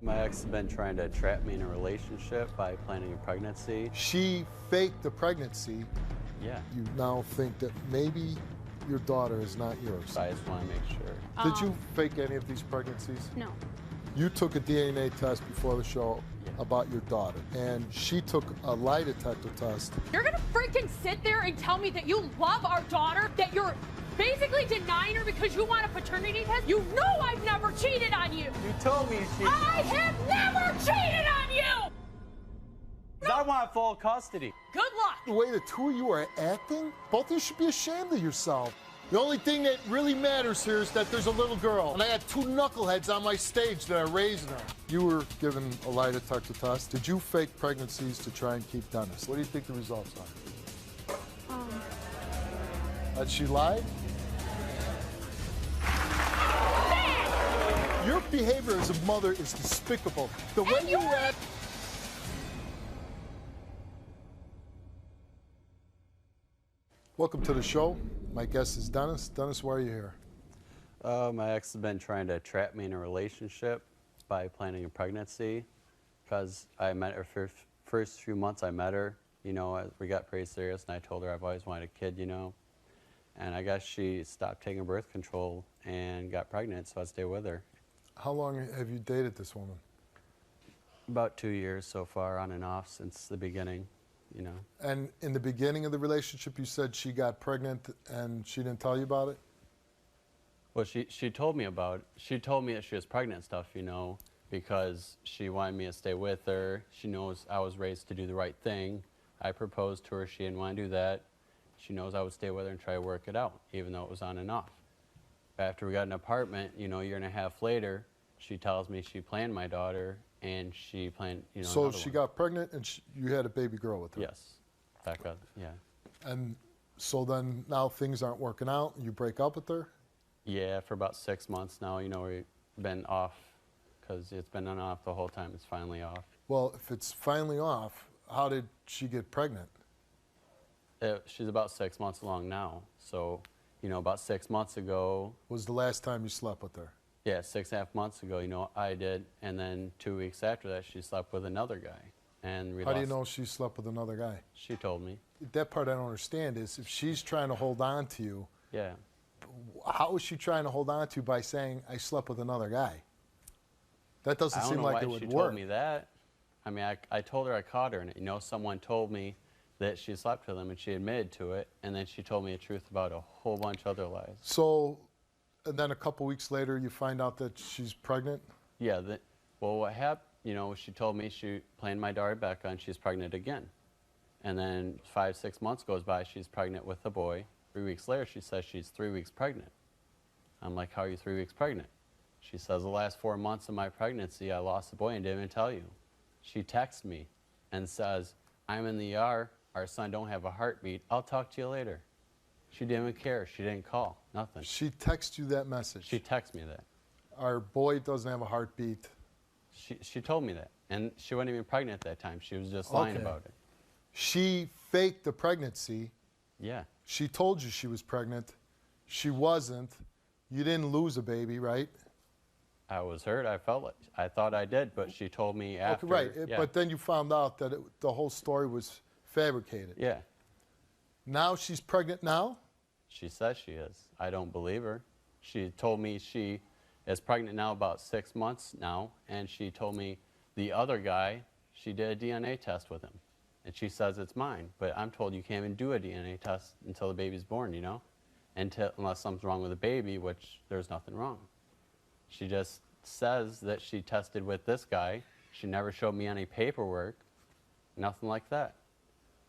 My ex has been trying to trap me in a relationship by planning a pregnancy. She faked the pregnancy. Yeah. You now think that maybe your daughter is not yours. I just want to make sure. Did you fake any of these pregnancies? No. You took a DNA test before the show about your daughter, and she took a lie detector test. You're gonna freaking sit there and tell me that you love our daughter, that you're basically denying her because you want a paternity test? You know I've never cheated on you. You told me she... I have never cheated on you! I want full custody. Good luck. The way the two of you are acting, both of you should be ashamed of yourself. The only thing that really matters here is that there's a little girl, and I got two knuckleheads on my stage that are raising her. You were given a lie detector test. Did you fake pregnancies to try and keep Dennis? What do you think the results are? That she lied? Your behavior as a mother is despicable. The way you act. Welcome to the show. My guest is Dennis. Dennis, why are you here? My ex has been trying to trap me in a relationship by planning a pregnancy because I met her first few months I met her, you know, we got pretty serious and I told her I've always wanted a kid, you know, and I guess she stopped taking birth control and got pregnant, so I stayed with her. How long have you dated this woman? About 2 years so far, on and off since the beginning, you know. And in the beginning of the relationship, you said she got pregnant and she didn't tell you about it? Well, she told me that she was pregnant and stuff, you know, because she wanted me to stay with her. She knows I was raised to do the right thing. I proposed to her, she didn't want to do that. She knows I would stay with her and try to work it out, even though it was on and off. After we got an apartment, you know, a year and a half later, she tells me she planned my daughter and she planned, you know, so she got pregnant and you had a baby girl with her? Yes. Becca, yeah. And so then now things aren't working out and you break up with her? Yeah, for about 6 months now, you know, we've been off because it's been on and off the whole time. It's finally off. Well, if it's finally off, how did she get pregnant? She's about 6 months along now. So, you know, about 6 months ago. Was the last time you slept with her? Yeah, 6.5 months ago, you know, I did. And then 2 weeks after that, she slept with another guy. And how do you know she slept with another guy? She told me. That part I don't understand is if she's trying to hold on to you. Yeah. How is she trying to hold on to you by saying, I slept with another guy? That doesn't seem like it would work. I don't know why she told me that. I mean, I told her I caught her in it. You know, someone told me that she slept with him and she admitted to it. And then she told me the truth about a whole bunch of other lies. So, and then a couple weeks later, you find out that she's pregnant? Yeah. Well, what happened, you know, she told me she planned my daughter Becca and she's pregnant again. And then 5, 6 months goes by, she's pregnant with a boy. 3 weeks later, she says she's 3 weeks pregnant. I'm like, how are you 3 weeks pregnant? She says, the last 4 months of my pregnancy, I lost the boy and didn't even tell you. She texts me and says, I'm in the ER, our son don't have a heartbeat, I'll talk to you later. She didn't even care, she didn't call, nothing. She texts you that message? She texts me that. Our boy doesn't have a heartbeat. She told me that, and she wasn't even pregnant at that time, she was just lying about it. She faked the pregnancy. Yeah. She told you she was pregnant. She wasn't. You didn't lose a baby, right? I was hurt. I thought I did, but she told me after. Okay, right. Yeah. But then you found out that the whole story was fabricated. Yeah. Now she's pregnant now? She says she is. I don't believe her. She told me she is pregnant now about 6 months now, and she told me the other guy, she did a DNA test with him. And she says it's mine, but I'm told you can't even do a DNA test until the baby's born, you know? Unless something's wrong with the baby, which there's nothing wrong. She just says that she tested with this guy. She never showed me any paperwork, nothing like that.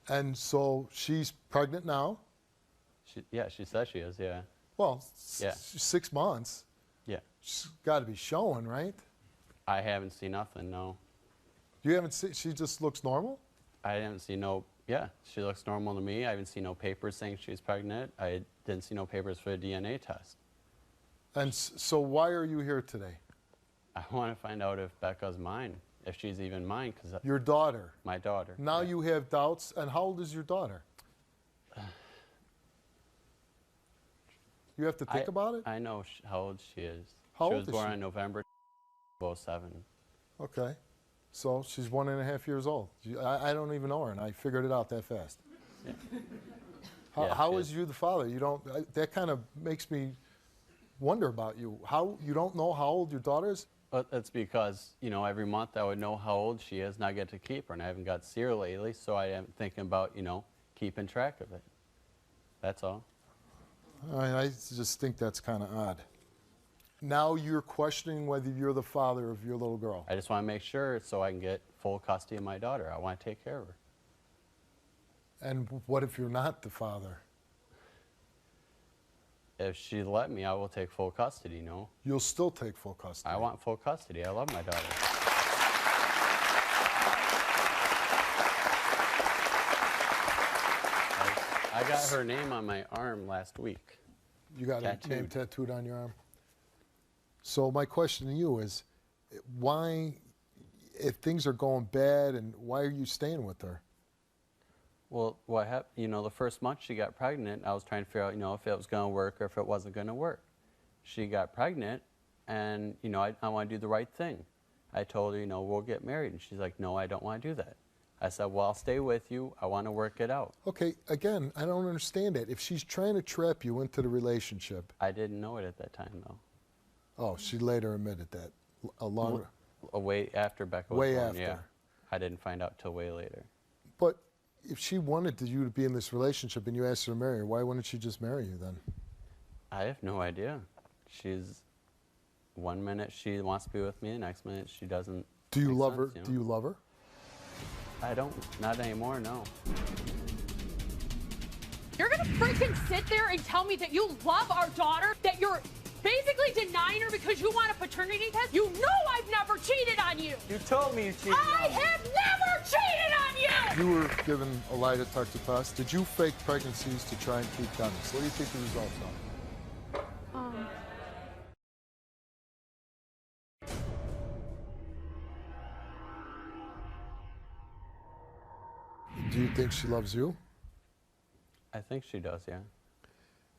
And so she's pregnant now? Yeah, she says she is, yeah. Well, yeah. 6 months. Yeah. She's got to be showing, right? I haven't seen nothing, no. You haven't seen, she just looks normal? I didn't see no, yeah, she looks normal to me. I haven't seen no papers saying she's pregnant. I didn't see no papers for a DNA test. And so why are you here today? I want to find out if Becca's mine, if she's even mine. Your daughter? My daughter. Now you have doubts. And how old is your daughter? You have to think about it? I know how old she is. How she old was is born she? on November 07. Okay. So she's 1.5 years old. I don't even know her, and I figured it out that fast. Yeah. How, Yeah, how she is you the father? You don't. That kind of makes me wonder about you. How you don't know how old your daughter is? But that's because, you know, every month I would know how old she is and I get to keep her. And I haven't got to see her lately, so I am thinking about, you know, keeping track of it. That's all. I just think that's kind of odd. Now you're questioning whether you're the father of your little girl. I just want to make sure so I can get full custody of my daughter. I want to take care of her. And what if you're not the father? If she let me, I will take full custody, you know. You'll still take full custody. I want full custody. I love my daughter. I got her name on my arm last week. You got a name Tattooed. tattooed on your arm? So my question to you is, why, if things are going bad, and why are you staying with her? Well, what happened, you know, the first month she got pregnant, I was trying to figure out, you know, if it was going to work or if it wasn't going to work. She got pregnant, and, you know, I want to do the right thing. I told her, you know, we'll get married. And she's like, no, I don't want to do that. I said, well, I'll stay with you. I want to work it out. Okay, again, I don't understand that. If she's trying to trap you into the relationship. I didn't know it at that time, though. Oh, she later admitted that. Way after Becca was Way born, after. yeah. I didn't find out till way later. But if she wanted you to be in this relationship and you asked her to marry her, why wouldn't she just marry you then? I have no idea. She's, one minute she wants to be with me, the next minute she doesn't. Do you Makes love sense, her? you know? Do you love her? I don't, not anymore, no. You're gonna freaking sit there and tell me that you love our daughter, that you're basically denying her because you want a paternity test? You know I've never cheated on you. You told me you cheated I on me. have never cheated on you. You were given a lie detector test. Did you fake pregnancies to try and keep Dennis? What do you think the results are? Do you think she loves you? I think she does, yeah.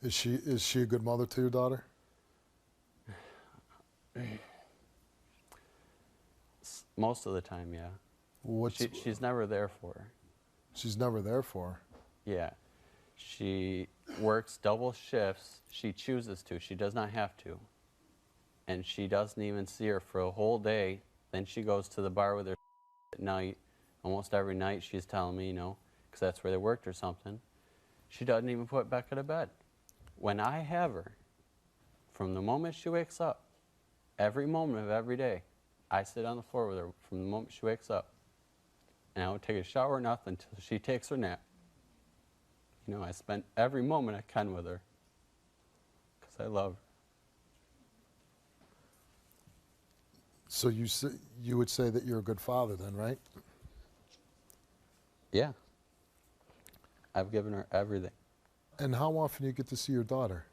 Is she a good mother to your daughter? Most of the time, yeah. She's never there for her. She's never there for her. Yeah. She works double shifts. She chooses to. She does not have to. And she doesn't even see her for a whole day. Then she goes to the bar with her at night. Almost every night she's telling me, you know, because that's where they worked or something. She doesn't even put Becca to bed. When I have her, from the moment she wakes up, every moment of every day, I sit on the floor with her from the moment she wakes up. And I don't take a shower or nothing until she takes her nap. You know, I spend every moment I can with her because I love her. So you would say that you're a good father then, right? Yeah. I've given her everything. And how often do you get to see your daughter?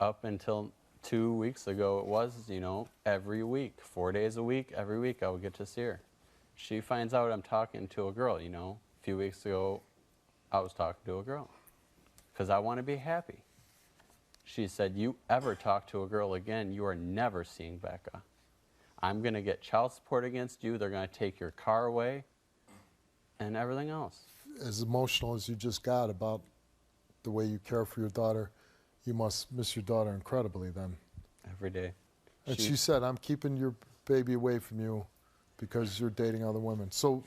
Up until 2 weeks ago, it was, you know, every week, 4 days a week, every week I would get to see her. She finds out I'm talking to a girl, you know. A few weeks ago, I was talking to a girl because I want to be happy. She said, you ever talk to a girl again, you are never seeing Becca. I'm going to get child support against you. They're going to take your car away and everything else. As emotional as you just got about the way you care for your daughter, you must miss your daughter incredibly then. Every day. And she said, I'm keeping your baby away from you because you're dating other women. So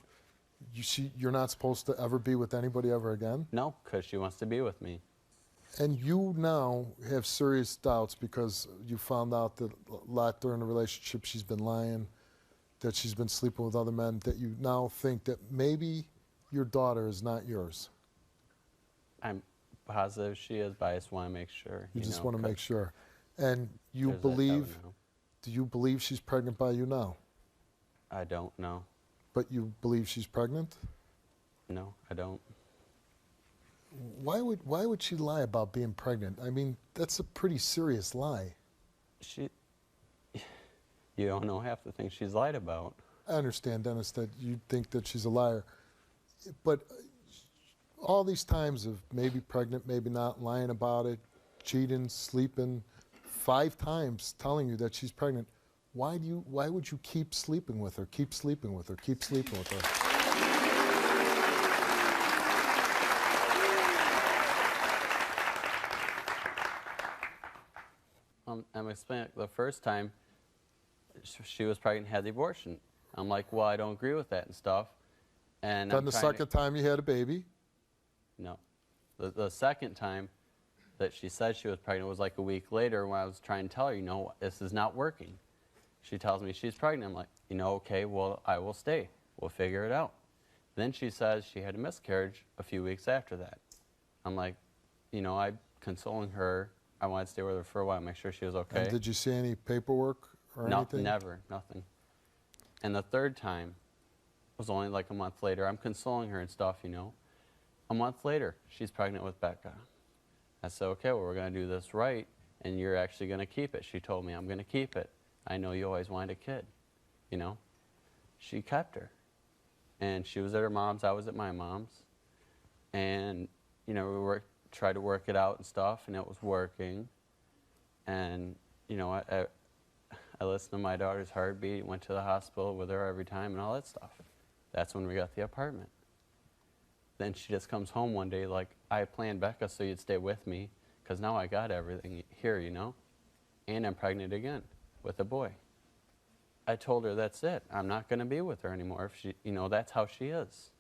you're not supposed to ever be with anybody ever again? No, because she wants to be with me. And you now have serious doubts because you found out that a lot during the relationship she's been lying, that she's been sleeping with other men, that you now think that maybe your daughter is not yours. I'm positive she is, but I just want to make sure. You just know, want to 'cause make sure. And you there's that doubt believe, now. do you believe she's pregnant by you now? I don't know. But you believe she's pregnant? No, I don't. Why would she lie about being pregnant? I mean, that's a pretty serious lie. You don't know half the things she's lied about. I understand, Dennis, that you think that she's a liar. But all these times of maybe pregnant, maybe not, lying about it, cheating, sleeping, 5 times telling you that she's pregnant, why would you keep sleeping with her, keep sleeping with her, keep sleeping with her? I'm explaining the first time she was pregnant, had the abortion. I'm like, well, I don't agree with that and stuff. And Then the second time you had a baby? No. The second time that she said she was pregnant was like a week later when I was trying to tell her, you know, this is not working. She tells me she's pregnant. I'm like, you know, okay, well, I will stay. We'll figure it out. Then she says she had a miscarriage a few weeks after that. I'm like, you know, I'm consoling her. I wanted to stay with her for a while, make sure she was okay. And did you see any paperwork or No, anything? never, nothing. And the third time was only like a month later. I'm consoling her and stuff, you know. A month later, she's pregnant with Becca. I said, okay, well, we're going to do this right, and you're actually going to keep it. She told me, I'm going to keep it. I know you always wanted a kid, you know. She kept her. And she was at her mom's, I was at my mom's. And, you know, we tried to work it out and stuff, and it was working. And, you know, I listened to my daughter's heartbeat, went to the hospital with her every time and all that stuff. That's when we got the apartment. Then she just comes home one day like, I planned Becca so you'd stay with me, because now I got everything here, you know? And I'm pregnant again with a boy. I told her that's it. I'm not going to be with her anymore. If she, you know, that's how she is.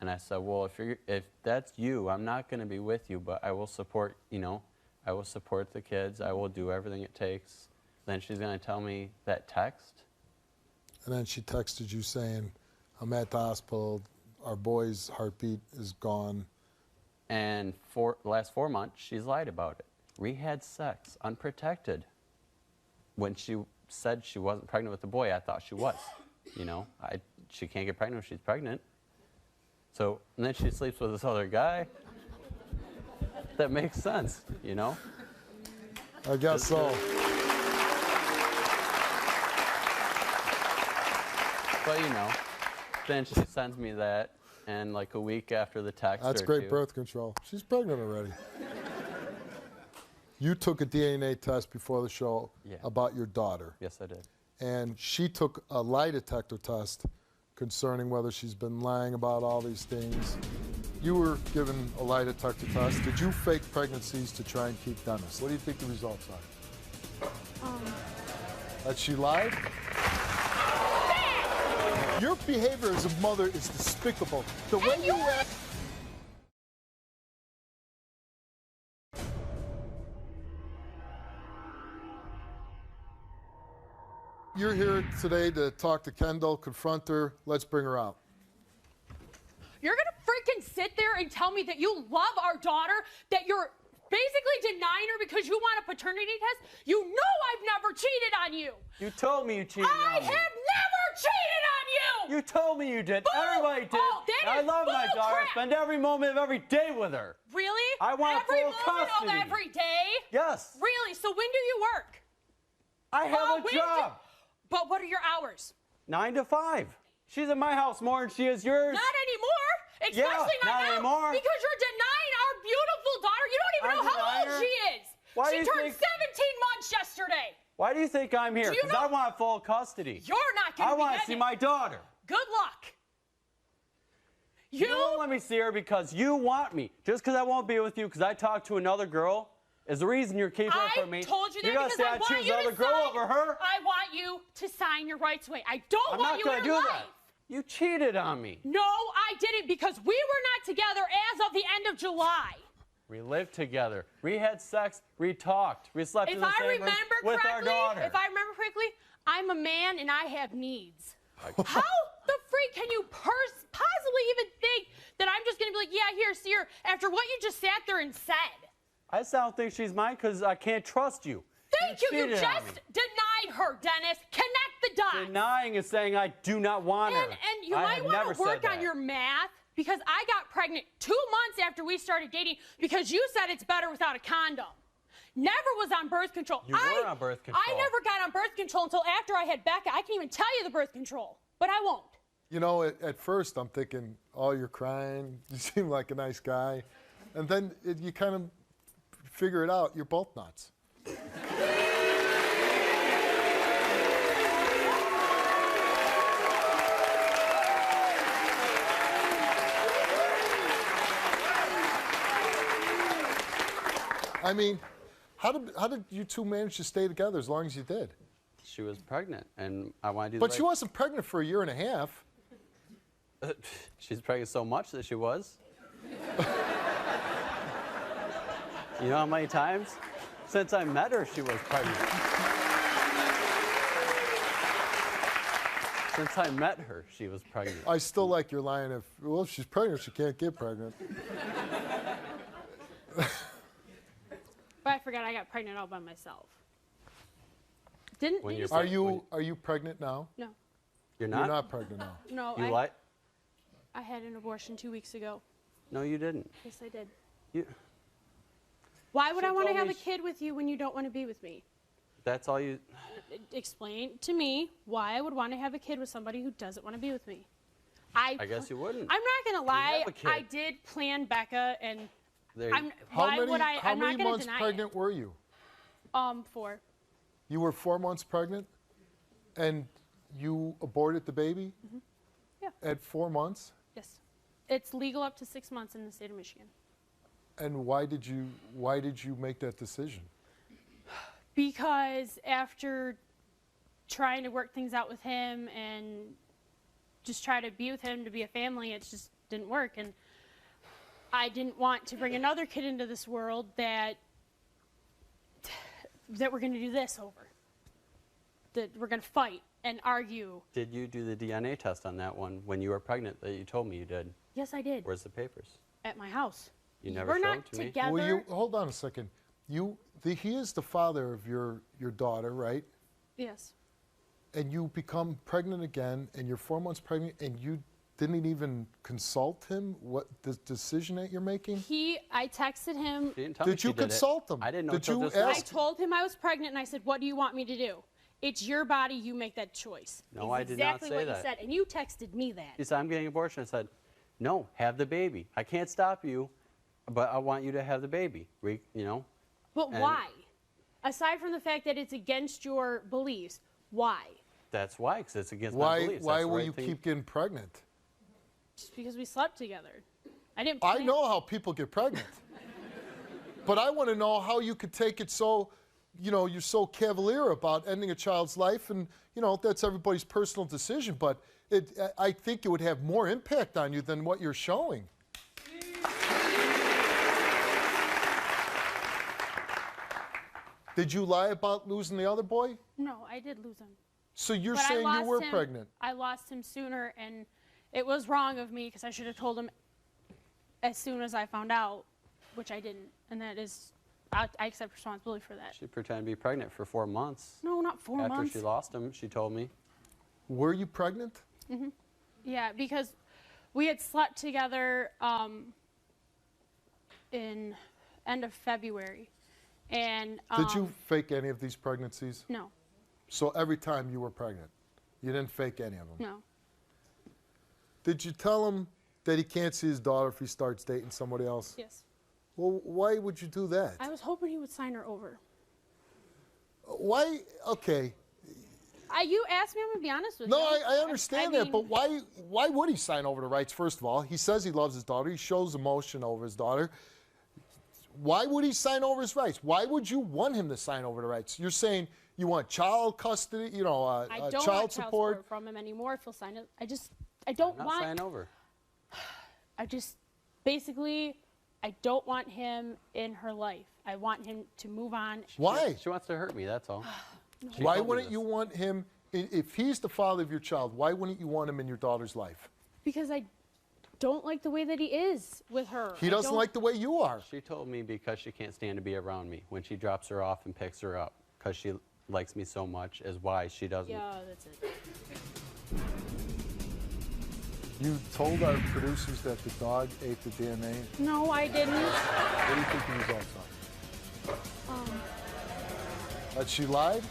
And I said, well, if that's you, I'm not going to be with you, but I will support, you know, I will support the kids. I will do everything it takes. Then she's going to tell me that text. And then she texted you saying, I'm at the hospital, our boy's heartbeat is gone. And for the last 4 months, she's lied about it. We had sex, unprotected. When she said she wasn't pregnant with the boy, I thought she was. You know, she can't get pregnant when she's pregnant. So, and then she sleeps with this other guy. That makes sense, you know? I guess so. But, you know, then she sends me that, and like a week after the text That's great birth control. She's pregnant already. You took a DNA test before the show about your daughter. Yes, I did. And she took a lie detector test concerning whether she's been lying about all these things. You were given a lie detector test. Did you fake pregnancies to try and keep Dennis? What do you think the results are? That she lied? Your behavior as a mother is despicable. The way you act. You're here today to talk to Kendall, confront her. Let's bring her out. You're going to freaking sit there and tell me that you love our daughter, that you're basically denying her because you want a paternity test? You know I've never cheated on you. You told me you cheated on me. I have never cheated on you. You told me you did. Bull. Everybody did. Oh, that I is love my bull daughter. crap. Spend every moment of every day with her. Really? I want every full moment custody. of every day? Yes. Really? So when do you work? I have a job. But what are your hours? 9 to 5. She's in my house more than she is yours. Not anymore. Especially not now. anymore. Because you're denying our beautiful daughter. You don't even know how old she is. Why she do you turned think- 17 months yesterday. Why do you think I'm here? Do you Because I know- want full custody. You're not going to I be want to getting see it. my daughter. Good luck. You won't let me see her because you want me. Just because I won't be with you because I talked to another girl is the reason you're keeping her from me. I told you that You're gonna because say I I want choose you the other to girl sign. over her? I want you to sign your rights away. I don't I'm want not you going in to her do life. that. You cheated on me. No, I didn't because we were not together as of the end of July. We lived together. We had sex. We talked. We slept in If the I same room remember with our correctly, daughter. if I remember correctly, I'm a man and I have needs. How the freak can you possibly even think that I'm just going to be like, yeah, here, see her, after what you just sat there and said? I don't think she's mine because I can't trust you. Thank you. You cheated on just me. denied her, Dennis. Connect the dots. Denying is saying I do not want her. And you I might have want never to work said on that. your math because I got pregnant 2 months after we started dating because you said it's better without a condom. Never was on birth control. You were on birth control. I never got on birth control until after I had Becca. I can't even tell you the birth control, but I won't. You know, at first I'm thinking, oh, you're crying. You seem like a nice guy. And then you kind of figure it out. You're both nuts. I mean, how did you two manage to stay together as long as you did? She was pregnant, and I want to do But the she wasn't pregnant for a year and a half. She's pregnant so much that she was. You know how many times since I met her she was pregnant? Since I met her, she was pregnant. I still like your line well, if she's pregnant, she can't get pregnant. But I forgot I got pregnant all by myself. Didn't When you you're say- Are you pregnant now? No. You're not? You're not pregnant now. No, You like? I had an abortion 2 weeks ago. No, you didn't. Yes, I did. You. Why would She I want to told have me a kid with you when you don't want to be with me? That's all you. Explain to me why I would want to have a kid with somebody who doesn't want to be with me. I guess you wouldn't. I'm not gonna lie. have a kid. I did plan Becca, and There. why would I? How I'm not many gonna months deny pregnant were you? it. 4. You were 4 months pregnant, and you aborted the baby Yeah. at 4 months. Yes. It's legal up to 6 months in the state of Michigan. And why did you make that decision? Because after trying to work things out with him and just try to be with him to be a family, it just didn't work. And I didn't want to bring another kid into this world that we're going to do this over. That we're going to fight and argue. Did you do the DNA test on that one when you were pregnant that you told me you did? Yes, I did. Where's the papers? At my house. You never We're showed not them to me? together. Well, hold on a second. He is the father of your daughter, right? Yes. And you become pregnant again, and you're 4 months pregnant, and you didn't even consult him what the decision that you're making? I texted him. She didn't tell me Did she you did it. consult him? I didn't know Did till you just ask- I told him I was pregnant, and I said, "What do you want me to do? It's your body. You make that choice." No, Is I did not exactly say what that. you said, and you texted me that. He said, I'm getting an abortion. I said, no, have the baby. I can't stop you, but I want you to have the baby. You know? But And- why? Aside from the fact that it's against your beliefs, why? That's why, because it's against my beliefs. Why That's the will right you thing. keep getting pregnant? Just because we slept together. I didn't. I plan- know how people get pregnant. But I want to know how you could take it so, you're so cavalier about ending a child's life, and, that's everybody's personal decision, but I think it would have more impact on you than what you're showing. Did you lie about losing the other boy? No, I did lose him. So you're But I saying you lost were him- pregnant? I lost him sooner, and it was wrong of me because I should have told him as soon as I found out, which I didn't. And that is, I accept responsibility for that. She pretended to be pregnant for 4 months. No, not 4 After months. she lost him, she told me. Were you pregnant? Yeah, because we had slept together in end of February, and Did you fake any of these pregnancies? No, So every time you were pregnant, you didn't fake any of them? no. Did you tell him that he can't see his daughter if he starts dating somebody else? Yes. Well, why would you do that? I was hoping he would sign her over. Why? Okay. You asked me, I'm gonna be honest with No, you. I understand I that, mean, but why would he sign over the rights, first of all? He says he loves his daughter. He shows emotion over his daughter. Why would he sign over his rights? Why would you want him to sign over the rights? You're saying you want child custody, I don't child want child support? support from him anymore if he'll sign it. I don't Not want. sign over. Basically, I don't want him in her life. I want him to move on. Why? She wants to hurt me, that's all. She Why told me wouldn't this. you want him, if he's the father of your child, why wouldn't you want him in your daughter's life? Because I don't like the way that he is with her. He I doesn't don't- like the way you are. She told me because she can't stand to be around me when she drops her off and picks her up because she likes me so much is why she doesn't. Yeah, that's it. You told our producers that the dog ate the DNA. No, I didn't. What do you think the results are? That she lied?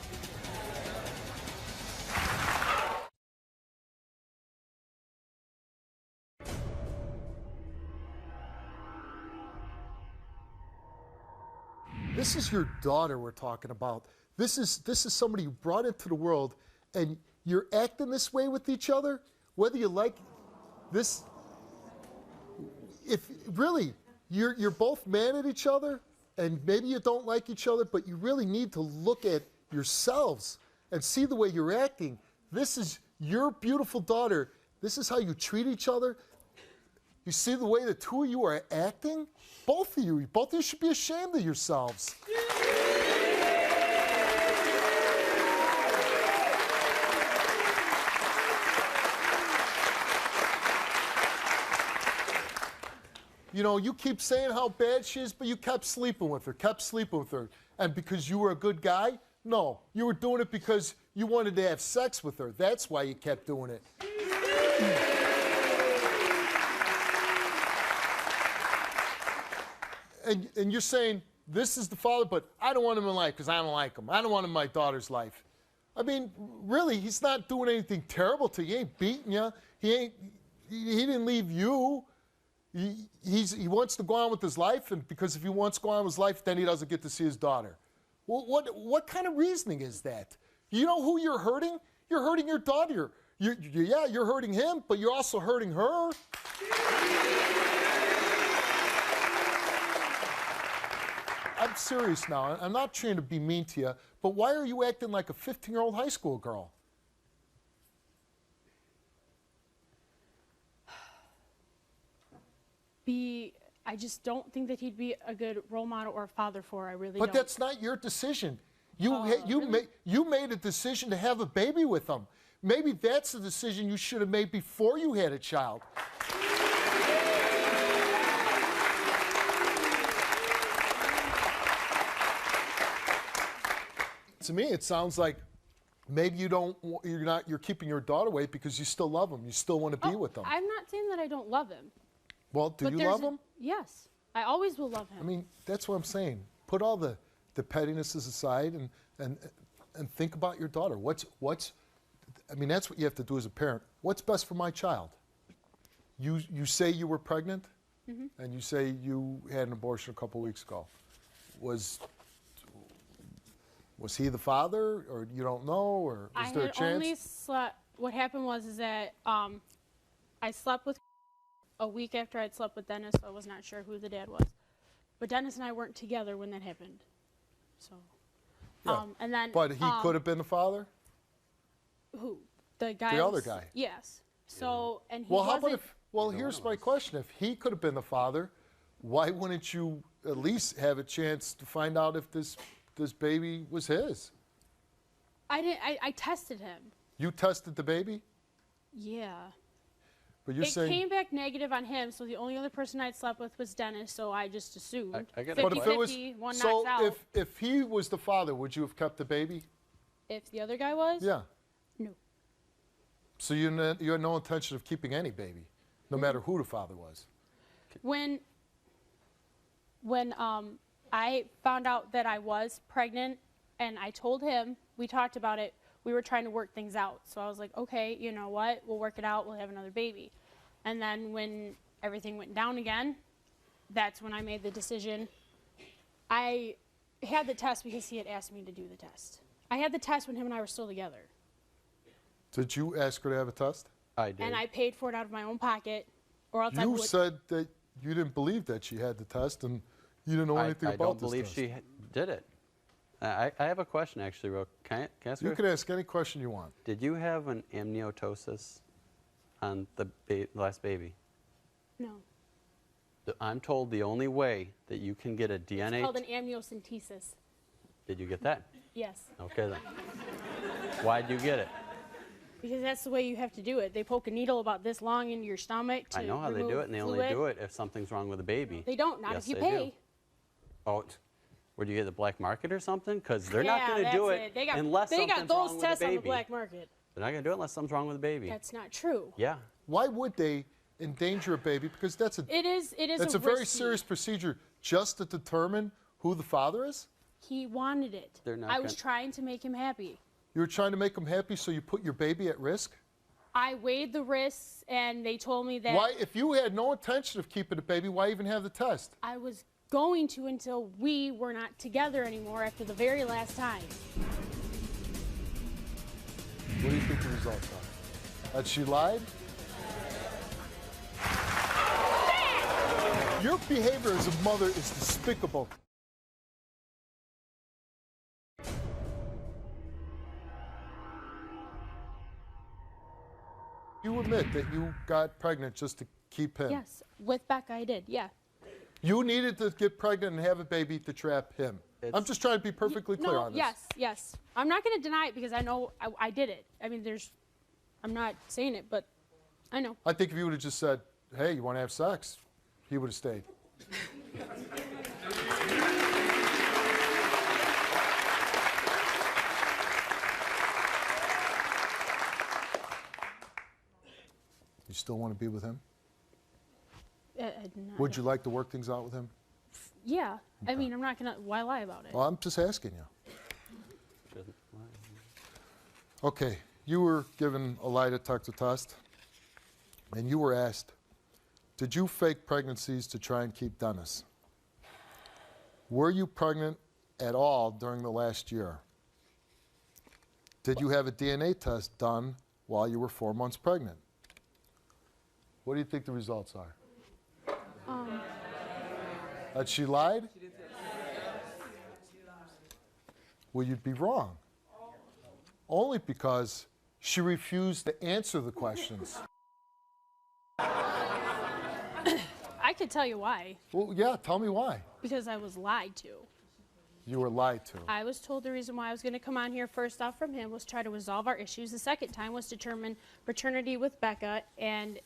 This is your daughter we're talking about. This is somebody you brought into the world, and you're acting this way with each other, whether you like this. If really you're both mad at each other, and maybe you don't like each other, but you really need to look at yourselves and see the way you're acting. This is your beautiful daughter. This is how you treat each other. You see the way the two of you are acting? Both of you should be ashamed of yourselves. You know, you keep saying how bad she is, but you kept sleeping with her, And because you were a good guy? No, you were doing it because you wanted to have sex with her. That's why you kept doing it. And you're saying, this is the father, but I don't want him in life because I don't like him. I don't want him in my daughter's life. I mean, really, he's not doing anything terrible to you. He ain't beating you. He didn't leave you. He wants to go on with his life, and because if he wants to go on with his life, then he doesn't get to see his daughter. Well, what kind of reasoning is that? You know who you're hurting? You're hurting your daughter. You're hurting him, but you're also hurting her. I'm serious now. I'm not trying to be mean to you, but why are you acting like a 15-year-old high school girl? I just don't think that he'd be a good role model or a father for her. I really But don't. that's not your decision. You Really? you made a decision to have a baby with him. Maybe that's the decision you should have made before you had a child. To me, it sounds like maybe you're keeping your daughter away because you still love him. You still want to be with him. I'm not saying that I don't love him. Well, do you love him? Yes. I always will love him. I mean, that's what I'm saying. Put all the pettinesses aside and think about your daughter. I mean, that's what you have to do as a parent. What's best for my child? You say you were pregnant, and you say you had an abortion a couple weeks ago. Was he the father, or you don't know, or is there a chance? I had only slept. What happened was that I slept with a week after I'd slept with Dennis, so I was not sure who the dad was. But Dennis and I weren't together when that happened. So, Yeah. And then. But he could have been the father? Who? The guy. The other guy. Yes. So, and he Well, how wasn't. about well, here's my question. If he could have been the father, why wouldn't you at least have a chance to find out if this baby was his? I tested him. You tested the baby? Yeah. But you're It saying... came back negative on him, so the only other person I'd slept with was Dennis, so I just assumed. I get 50-50, it. But if it was... one So knocks out. if he was the father, would you have kept the baby? If the other guy was? Yeah. No. So you had no intention of keeping any baby, no matter who the father was? When I found out that I was pregnant, and I told him, we talked about it, we were trying to work things out. So I was like, okay, you know what? We'll work it out. We'll have another baby. And then when everything went down again, that's when I made the decision. I had the test because he had asked me to do the test. I had the test when him and I were still together. Did you ask her to have a test? I did. And I paid for it out of my own pocket, or else I You would. said that you didn't believe that she had the test, and you didn't know anything I about don't this believe test. she did it. I have a question, actually, Ro. Can I ask You her? can ask any question you want. Did you have an amniotosis on the last baby? No. I'm told the only way that you can get a DNA... It's called an amniocentesis. Did you get that? Yes. Okay, then. Why'd you get it? Because that's the way you have to do it. They poke a needle about this long into your stomach to I know how they do remove it, and they fluid. only do it if something's wrong with the baby. They don't, not Yes, if you they pay. do. Oh, where do you get the black market or something? Because they're not Yeah, going to that's do it They got, unless they something's got those wrong tests with the on baby. the black market. They're not going to do it unless something's wrong with the baby. That's not true. Yeah. Why would they endanger a baby? Because that's a It is that's a very serious procedure just to determine who the father is. He wanted it. They're not I was gonna- trying to make him happy. You were trying to make him happy, so you put your baby at risk. I weighed the risks, and they told me that Why, if you had no intention of keeping the baby, why even have the test? I was going to until we were not together anymore after the very last time. What do you think the results are? That she lied? Your behavior as a mother is despicable. You admit that you got pregnant just to keep him. Yes, with Becca, I did. Yeah. You needed to get pregnant and have a baby to trap him. I'm just trying to be perfectly clear on this. Yes. I'm not going to deny it because I know I did it. I mean, I'm not saying it, but I know. I think if you would have just said, hey, you want to have sex, he would have stayed. You still want to be with him? No. Would you like to work things out with him? Yeah. Okay. I mean, I'm not going to, why lie about it? Well, I'm just asking you. Okay, you were given a lie detector test, and you were asked, did you fake pregnancies to try and keep Dennis? Were you pregnant at all during the last year? Did you have a DNA test done while you were 4 months pregnant? What do you think the results are? That she lied? Well, you'd be wrong. Only because she refused to answer the questions. I could tell you why. Well, yeah, tell me why. Because I was lied to. You were lied to. I was told the reason why I was going to come on here first off from him was try to resolve our issues. The second time was determine paternity with Becca and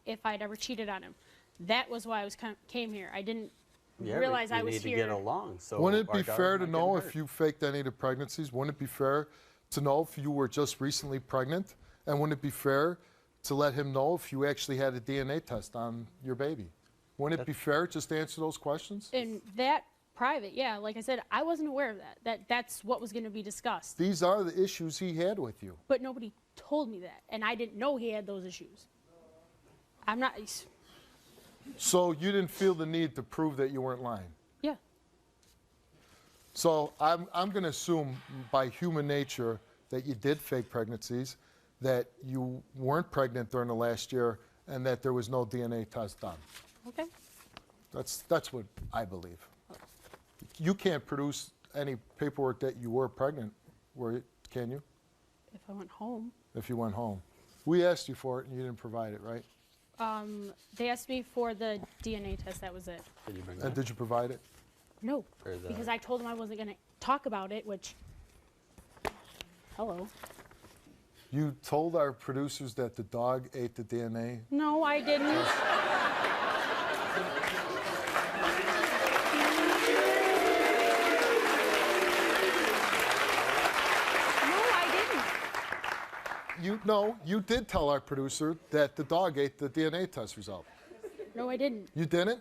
if I'd ever cheated on him. That was why I came here. I didn't realize I was here. We need to get along. So wouldn't it be fair to know if you faked any of the pregnancies? Wouldn't it be fair to know if you were just recently pregnant? And wouldn't it be fair to let him know if you actually had a DNA test on your baby? Wouldn't it be fair just to answer those questions? And that private, yeah, like I said, I wasn't aware of that. That's what was going to be discussed. These are the issues he had with you. But nobody told me that, and I didn't know he had those issues. I'm not... So you didn't feel the need to prove that you weren't lying? Yeah. So I'm going to assume by human nature that you did fake pregnancies, that you weren't pregnant during the last year, and that there was no DNA test done. Okay. That's what I believe. You can't produce any paperwork that you were pregnant, can you? If I went home. If you went home. We asked you for it, and you didn't provide it, right? They asked me for the DNA test. That was it. Did you bring And that? did you provide it? No, because I told them I wasn't going to talk about it, which... Hello. You told our producers that the dog ate the DNA? No, I didn't. No, I didn't. You did tell our producer that the dog ate the DNA test result. No, I didn't. You didn't?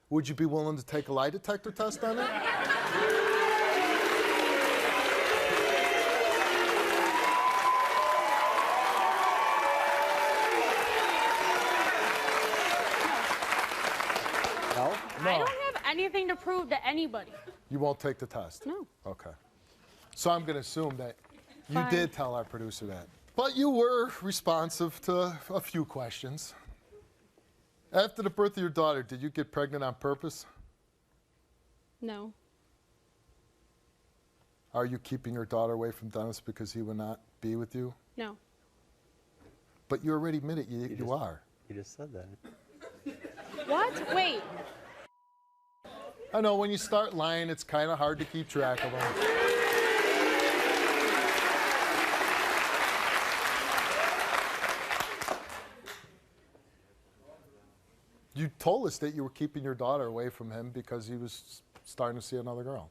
Would you be willing to take a lie detector test on it? No? I don't have anything to prove to anybody. You won't take the test? No. Okay. So I'm going to assume that you Fine. did tell our producer that. But you were responsive to a few questions. After the birth of your daughter, did you get pregnant on purpose? No. Are you keeping your daughter away from Dennis because he would not be with you? No. But you already admitted you are. You just said that. What? Wait. I know when you start lying, it's kind of hard to keep track of them. You told us that you were keeping your daughter away from him because he was starting to see another girl.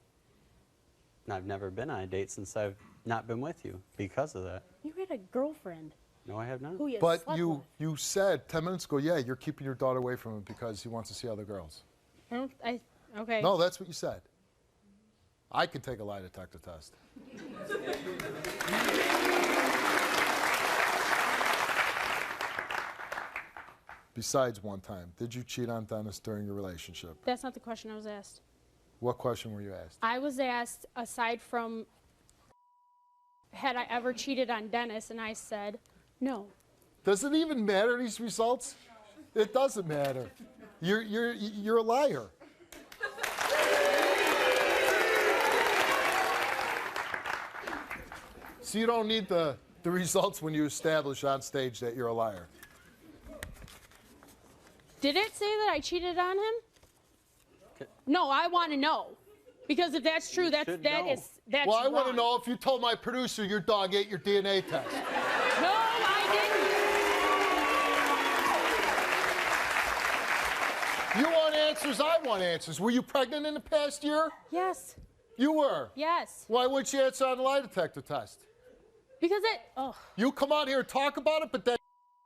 And I've never been on a date since I've not been with you because of that. You had a girlfriend. No, I have not. Who you But slept you, with. you said 10 minutes ago, yeah, you're keeping your daughter away from him because he wants to see other girls. Okay. No, that's what you said. I can take a lie detector test. Besides one time, did you cheat on Dennis during your relationship? That's not the question I was asked. What question were you asked? I was asked, aside from, had I ever cheated on Dennis, and I said, no. Does it even matter, these results? It doesn't matter. You're a liar. So you don't need the the results when you establish on stage that you're a liar. Did it say that I cheated on him? No, I want to know. Because if that's true, that's should that know. is that's Well, I want to wrong. know if you told my producer your dog ate your DNA test. No, I didn't. You want answers, I want answers. Were you pregnant in the past year? Yes. You were. Yes. Why wouldn't you answer on the lie detector test? Because it. Oh. You come out here and talk about it, but then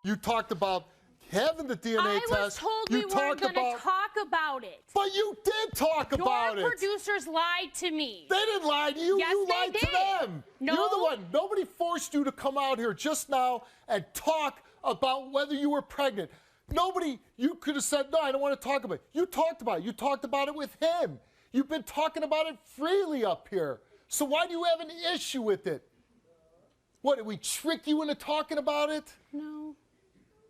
you talked about having the DNA I test. was told you we weren't talked going to about, talk about it. But you did talk about Your it. producers lied to me. They didn't lie to you. Yes, you they lied to did. them. No. You're the one. Nobody forced you to come out here just now and talk about whether you were pregnant. Nobody, you could have said, no, I don't want to talk about it. You talked about it. You talked about it with him. You've been talking about it freely up here. So why do you have an issue with it? What, did we trick you into talking about it? No.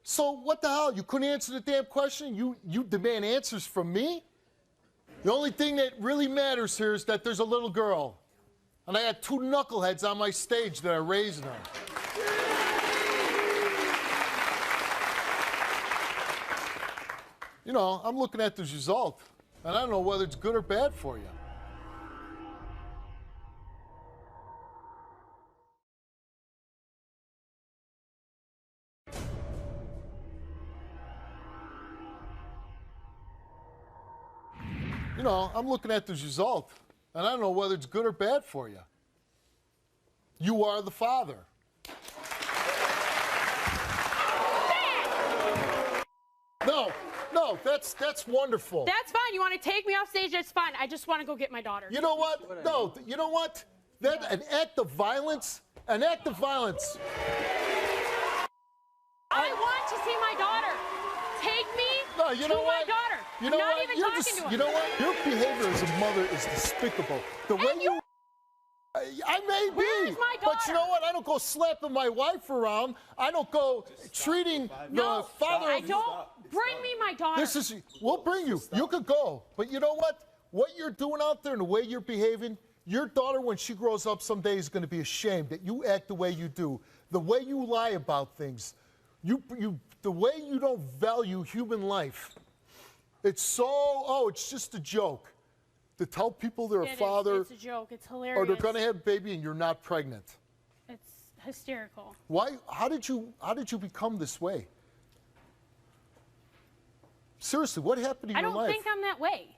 So what the hell? You couldn't answer the damn question? You demand answers from me? The only thing that really matters here is that there's a little girl. And I got two knuckleheads on my stage that are raising her. You know, I'm looking at the result, and I don't know whether it's good or bad for you. You know, I'm looking at the result, and I don't know whether it's good or bad for you. You are the father. No, that's wonderful. That's fine. You want to take me off stage? That's fine. I just want to go get my daughter. You know what? No, you know what? That an act of violence. An act of violence. I want to see my daughter. Take me to my daughter. You know I'm not what? even talking to her. You know what? Your behavior as a mother is despicable. The way you. I may Where's be, my but you daughter? know what? I don't go slapping my wife around. I don't go treating No, the father. I don't. Bring me my daughter. This is. We'll bring you. You could go, but you know what? What you're doing out there and the way you're behaving, your daughter, when she grows up someday, is going to be ashamed that you act the way you do, the way you lie about things, the way you don't value human life. It's so. Oh, it's just a joke. To tell people they're a father, It's a joke. It's hilarious. or they're going to have a baby and you're not pregnant. It's hysterical. Why? How did you become this way? Seriously, what happened to I your don't life? think I'm that way.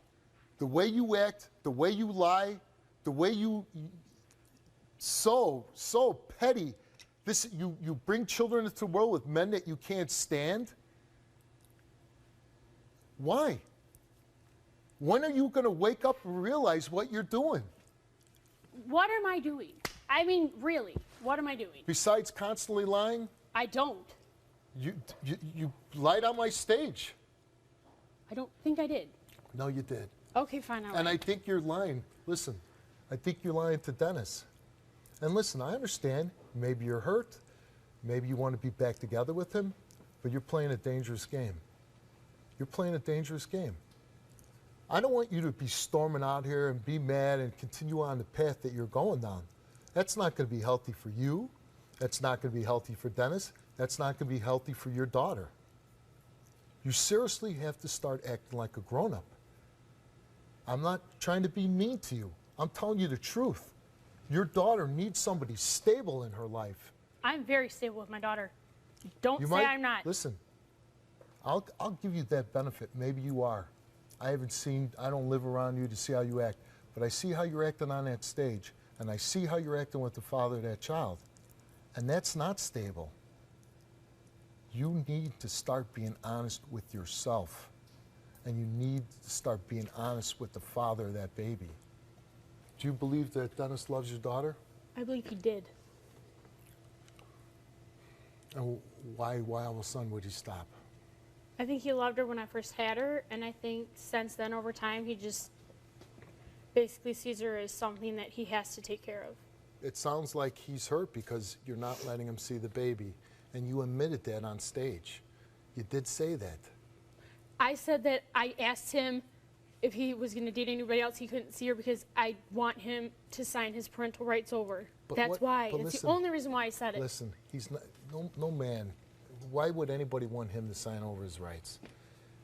The way you act, the way you lie, the way you so petty. This you bring children into the world with men that you can't stand. Why? When are you going to wake up and realize what you're doing? What am I doing? I mean, really, what am I doing? Besides constantly lying, I don't. you lied on my stage. I don't think I did. No, you did. Okay, fine. And I think you're lying. Listen, I think you're lying to Dennis. And listen, I understand. Maybe you're hurt. Maybe you want to be back together with him. But you're playing a dangerous game. You're playing a dangerous game. I don't want you to be storming out here and be mad and continue on the path that you're going down. That's not going to be healthy for you. That's not going to be healthy for Dennis. That's not going to be healthy for your daughter. You seriously have to start acting like a grown-up. I'm not trying to be mean to you. I'm telling you the truth. Your daughter needs somebody stable in her life. I'm very stable with my daughter. Don't You say might, I'm not. Listen, I'll give you that benefit. Maybe you are. I don't live around you to see how you act, but I see how you're acting on that stage, and I see how you're acting with the father of that child, and that's not stable. You need to start being honest with yourself, and you need to start being honest with the father of that baby. Do you believe that Dennis loves your daughter? I believe he did. And why all of a sudden would he stop? I think he loved her when I first had her, and I think since then, over time, he just basically sees her as something that he has to take care of. It sounds like he's hurt because you're not letting him see the baby, and you admitted that on stage. You did say that. I said that I asked him if he was going to date anybody else, he couldn't see her because I want him to sign his parental rights over. That's why. It's the only reason why I said it. Listen, he's not, no man. Why would anybody want him to sign over his rights?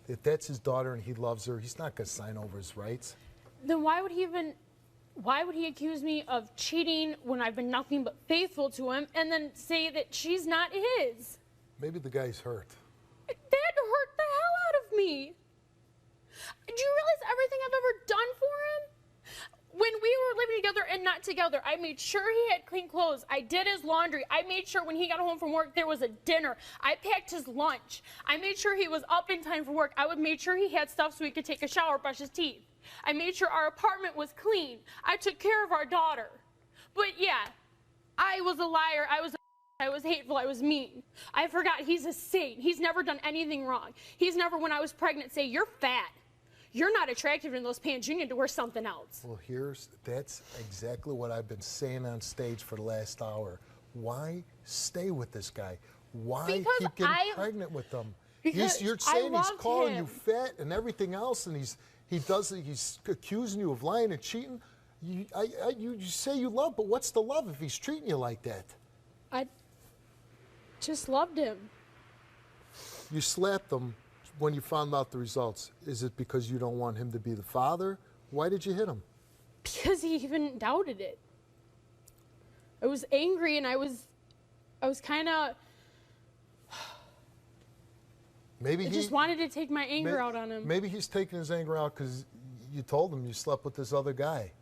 If that's his daughter and he loves her, he's not going to sign over his rights. Then why would he accuse me of cheating when I've been nothing but faithful to him and then say that she's not his? Maybe the guy's hurt. That hurt the hell out of me. Do you realize everything I've ever done for him? When we were living together and not together, I made sure he had clean clothes. I did his laundry. I made sure when he got home from work there was a dinner. I packed his lunch. I made sure he was up in time for work. I would make sure he had stuff so he could take a shower, brush his teeth. I made sure our apartment was clean. I took care of our daughter. But yeah, I was a liar. I was hateful. I was mean. I forgot he's a saint. He's never done anything wrong. He's never, when I was pregnant, say, "You're fat. You're not attractive in those pants. You need to wear something else." Well, that's exactly what I've been saying on stage for the last hour. Why stay with this guy? Why keep getting pregnant with him? You're saying he's calling you fat and everything else, and he's accusing you of lying and cheating. You say you love, but what's the love if he's treating you like that? I just loved him. You slapped him when you found out the results. Is it because you don't want him to be the father? Why did you hit him? Because he even doubted it. I was angry and I was kind of. I just wanted to take my anger out on him. Maybe he's taking his anger out because you told him you slept with this other guy.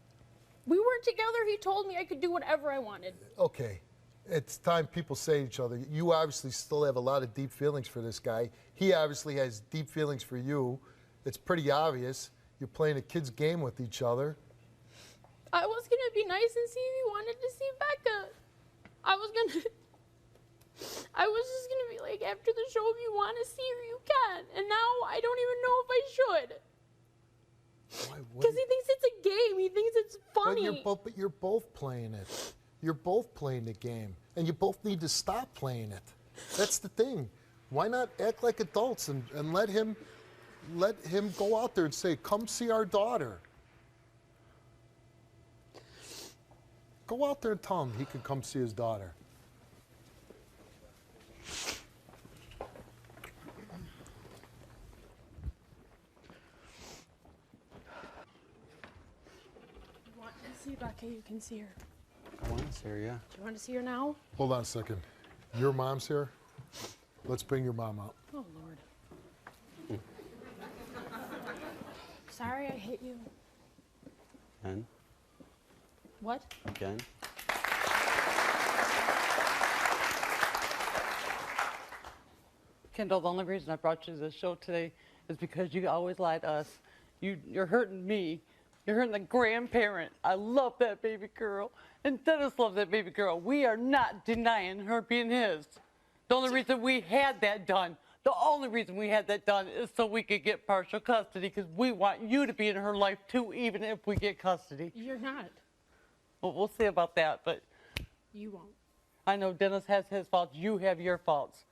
We weren't together. He told me I could do whatever I wanted. Okay. It's time people say to each other, you obviously still have a lot of deep feelings for this guy. He obviously has deep feelings for you. It's pretty obvious. You're playing a kid's game with each other. I was going to be nice and see if he wanted to see Becca. I was just going to be like, after the show, if you want to see her, you can. And now I don't even know if I should. Because he thinks it's a game. He thinks it's funny. But you're both playing it. You're both playing the game, and you both need to stop playing it. That's the thing. Why not act like adults and let him go out there and say, "Come see our daughter." Go out there and tell him he can come see his daughter. You want to see Becca, you can see her. I want to see her, yeah. Do you want to see her now? Hold on a second. Your mom's here? Let's bring your mom out. Oh, Lord. Sorry I hit you. Again? What? Again? Kendall, the only reason I brought you to this show today is because you always lie to us. You're hurting me. You're hurting the grandparent. I love that baby girl. And Dennis loves that baby girl. We are not denying her being his. The only reason we had that done, is so we could get partial custody, because we want you to be in her life too, even if we get custody. You're not. Well, we'll see about that, but You won't. I know Dennis has his faults. You have your faults.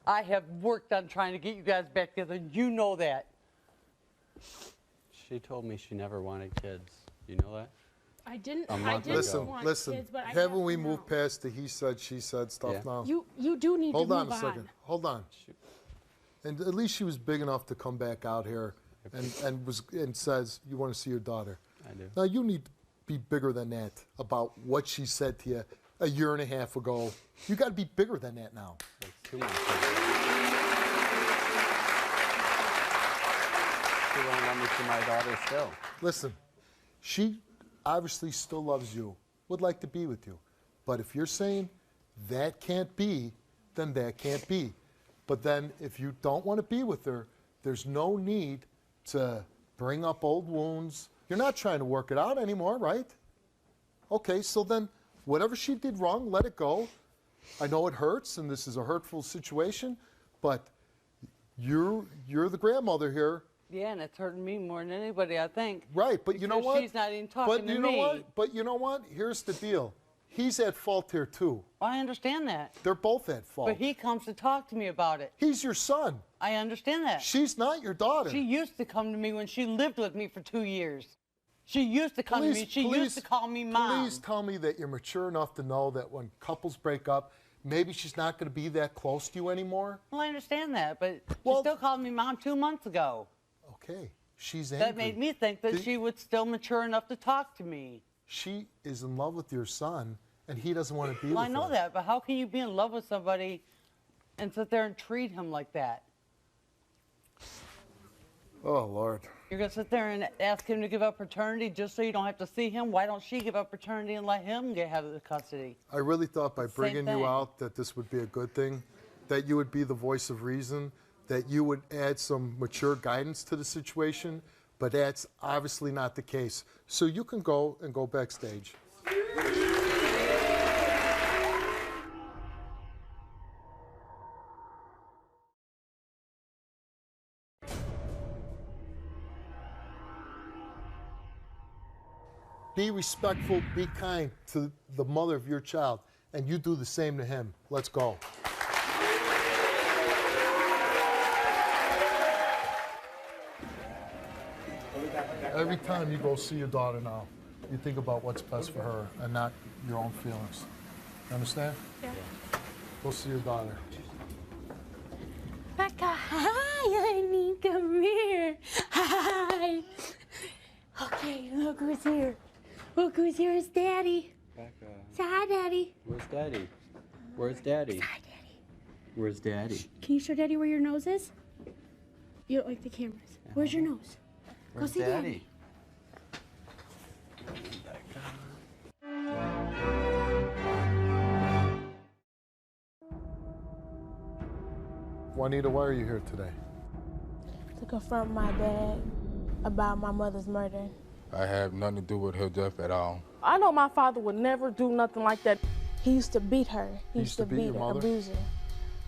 I have worked on trying to get you guys back together, and you know that. She told me she never wanted kids. You know that? I didn't A month ago. want Listen, kids, but I haven't we have to moved know. past the he said, she said stuff Yeah. now? You do need Hold to on move a second. Hold on. And at least she was big enough to come back out here and says, you want to see your daughter. I do. Now, you need to be bigger than that about what she said to you a year and a half ago. You got to be bigger than that now. That's too much. She won't let me see my daughter still. Listen, she obviously still loves you, would like to be with you. But if you're saying that can't be, then that can't be. But then if you don't want to be with her, there's no need to bring up old wounds. You're not trying to work it out anymore, right? Okay, so then whatever she did wrong, let it go. I know it hurts, and this is a hurtful situation, but you're the grandmother here. Yeah, and it's hurting me more than anybody, I think. Right, but you know Because what? she's not even talking to me. But you know what? Here's the deal. He's at fault here, too. I understand that. They're both at fault. But he comes to talk to me about it. He's your son. I understand that. She's not your daughter. She used to come to me when she lived with me for 2 years. She used to come to me. She used to call me Mom. Please tell me that you're mature enough to know that when couples break up, maybe she's not going to be that close to you anymore. Well, I understand that, but she still called me Mom 2 months ago. Okay, she's angry. That made me think that she was still mature enough to talk to me. She is in love with your son, and he doesn't want to be with her. I know that, but how can you be in love with somebody and sit there and treat him like that? Oh, Lord. You're going to sit there and ask him to give up paternity just so you don't have to see him? Why don't she give up paternity and let him have the custody? I really thought by bringing thing. you out that this would be a good thing, that you would be the voice of reason, that you would add some mature guidance to the situation, but that's obviously not the case. So you can go and go backstage. Be respectful, be kind to the mother of your child, and you do the same to him. Let's go. Every time you go see your daughter now, you think about what's best for her and not your own feelings. You understand? Yeah. Go see your daughter. Becca, hi, honey, come here. Hi. Okay, look who's here. Look who's here is Daddy. Becca, Say hi, Daddy. where's Daddy? Where's Daddy? Hi, Daddy. Where's Daddy? Can you show Daddy where your nose is? You don't like the cameras. Where's your nose? Where's see Daddy. Juanita, why are you here today? To confront my dad about my mother's murder. I have nothing to do with her death at all. I know my father would never do nothing like that. He used to beat her. He used to beat beat your her, mother? abuse her.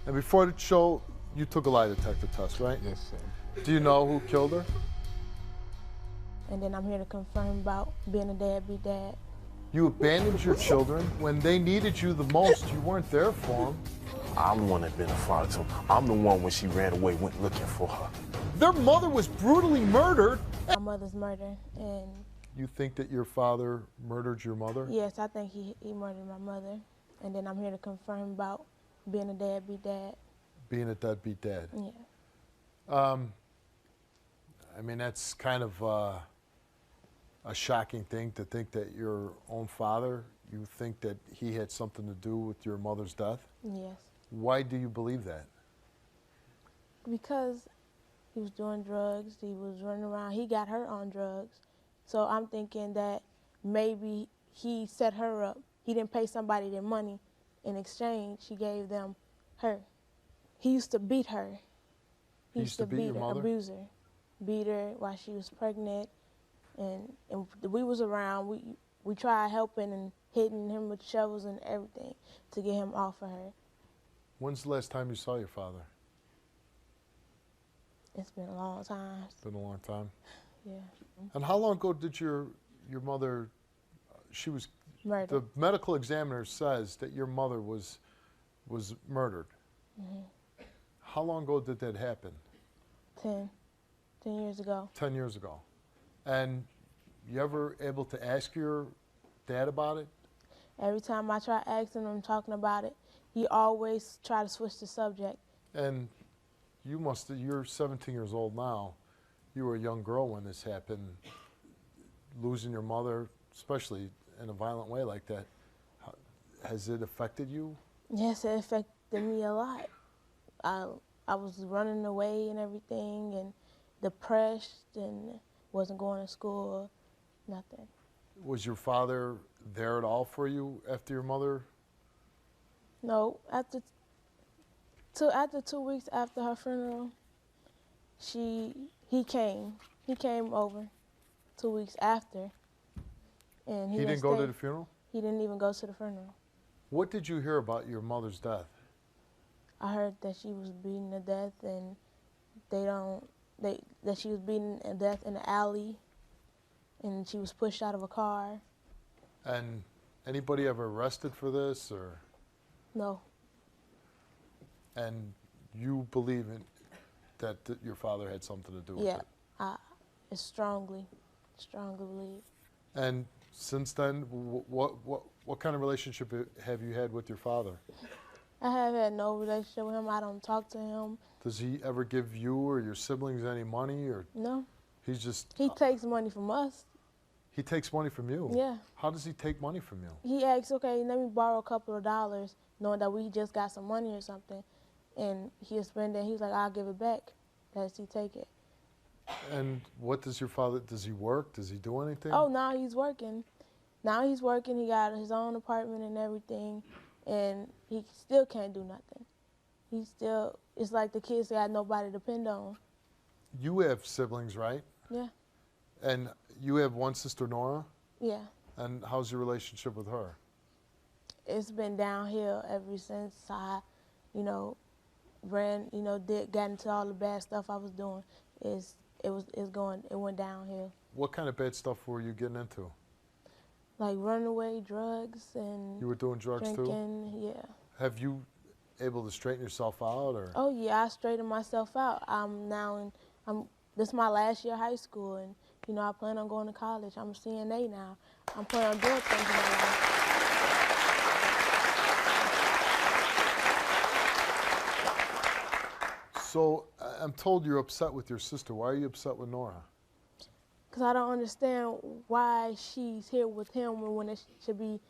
And before the show, you took a lie detector test, right? Yes, sir. Do you know who killed her? And then I'm here to confront him about being a deadbeat dad. You abandoned your children when they needed you the most. You weren't there for them. I'm the one that been a father, so I'm the one when she ran away, went looking for her. Their mother was brutally murdered. My mother's murder, and You think that your father murdered your mother? yes, I think he murdered my mother. And then I'm here to confront him about being a deadbeat dad. Being a deadbeat dad. Yeah. I mean, that's kind of a shocking thing to think that your own father, you think that he had something to do with your mother's death? Yes. Why do you believe that? Because he was doing drugs, he was running around, he got her on drugs. So I'm thinking that maybe he set her up. He didn't pay somebody their money. In exchange, he gave them her. He used to beat her. He used to beat your her, mother? abuse her. Beat her while she was pregnant. And we was around, we tried helping and hitting him with shovels and everything to get him off of her. When's the last time you saw your father? It's been a long time. It's been a long time. Yeah. And how long ago did your mother, she was, Murdered. the medical examiner says that your mother was murdered. Mm-hmm. How long ago did that happen? 10 years ago. 10 years ago. And you ever able to ask your dad about it? Every time I try asking him, talking about it, he always try to switch the subject. And you're 17 years old now. You were a young girl when this happened. Losing your mother, especially in a violent way like that, has it affected you? Yes, it affected me a lot. I was running away and everything and depressed and wasn't going to school, nothing. Was your father there at all for you after your mother? No, after 2 weeks after her funeral, he came. He came over 2 weeks after. And He didn't go to the funeral? He didn't even go to the funeral. What did you hear about your mother's death? I heard that she was beaten to death and that she was beaten to death in the alley and she was pushed out of a car. And anybody ever arrested for this, or? No. And you believe that your father had something to do with Yeah, it? I strongly believe. And since then, what kind of relationship have you had with your father? I have had no relationship with him. I don't talk to him. He ever give you or your siblings any money, or No. he's just? He takes money from us. He takes money from you? Yeah. How does he take money from you? He asks, okay, let me borrow a couple of dollars, knowing that we just got some money or something, and he'll spend it. He's like, I'll give it back. Does he take it? And what does your father? Does he work? Does he do anything? Oh, now he's working. Now he's working. He got his own apartment and everything, and he still can't do nothing. He still, it's like the kids got nobody to depend on. You have siblings, right? Yeah. And you have one sister, Nora? Yeah. And how's your relationship with her? It's been downhill ever since I, got into all the bad stuff I was doing. It went downhill. What kind of bad stuff were you getting into? Like running away, drugs, and You were doing drugs drinking, too? yeah. Have you able to straighten yourself out, or? Oh yeah, I straightened myself out. This is my last year of high school, and I plan on going to college. I'm a CNA now. I'm planning on doing things in my life. So I'm told you're upset with your sister. Why are you upset with Nora? Because I don't understand why she's here with him when it should be.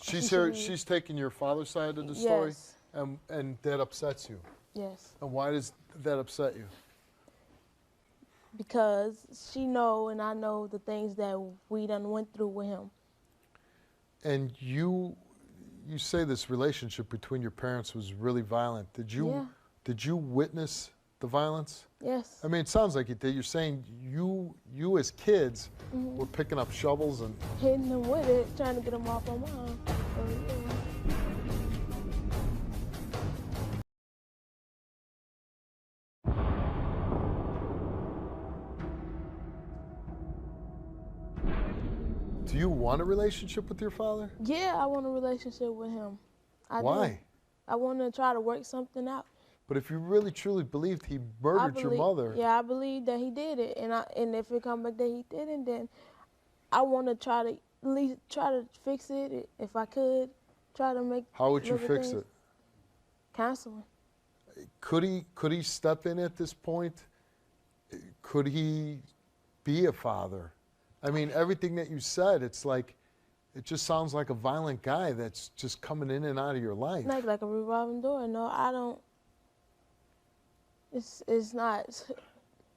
She's here. She's taking your father's side of the story, Yes. and that upsets you. Yes. And why does that upset you? Because she know and I know the things that we done went through with him. And you say this relationship between your parents was really violent. Did you witness the violence? Yes. I mean, it sounds like you did. You're saying you as kids were picking up shovels and Hitting him with it, trying to get him off my mom. Do you want a relationship with your father? Yeah, I want a relationship with him. I Why? do. I want to try to work something out. But if you really truly believed he murdered your mother, Yeah, I believe that he did it, and if it come back that he didn't, then I want to try to at least try to fix it if I could. Try to make. how would you little fix things. it? Counseling. Could he step in at this point? Could he be a father? I mean, everything that you said, it's like, it just sounds like a violent guy that's just coming in and out of your life. Like a revolving door. No, I don't. It's not.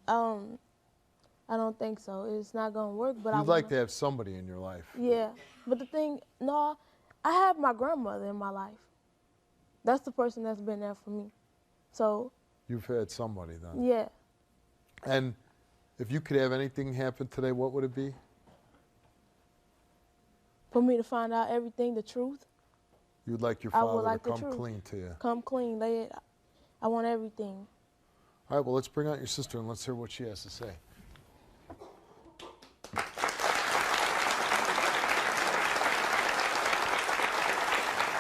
I don't think so. It's not gonna work. But You'd like to have somebody in your life. Yeah, but the thing, no, I have my grandmother in my life. That's the person that's been there for me. So. You've had somebody then. Yeah. And if you could have anything happen today, what would it be? For me to find out everything, the truth. You'd like your I would father like to the come truth. clean to you. Come clean, lay it. I want everything. All right, well, let's bring out your sister and let's hear what she has to say.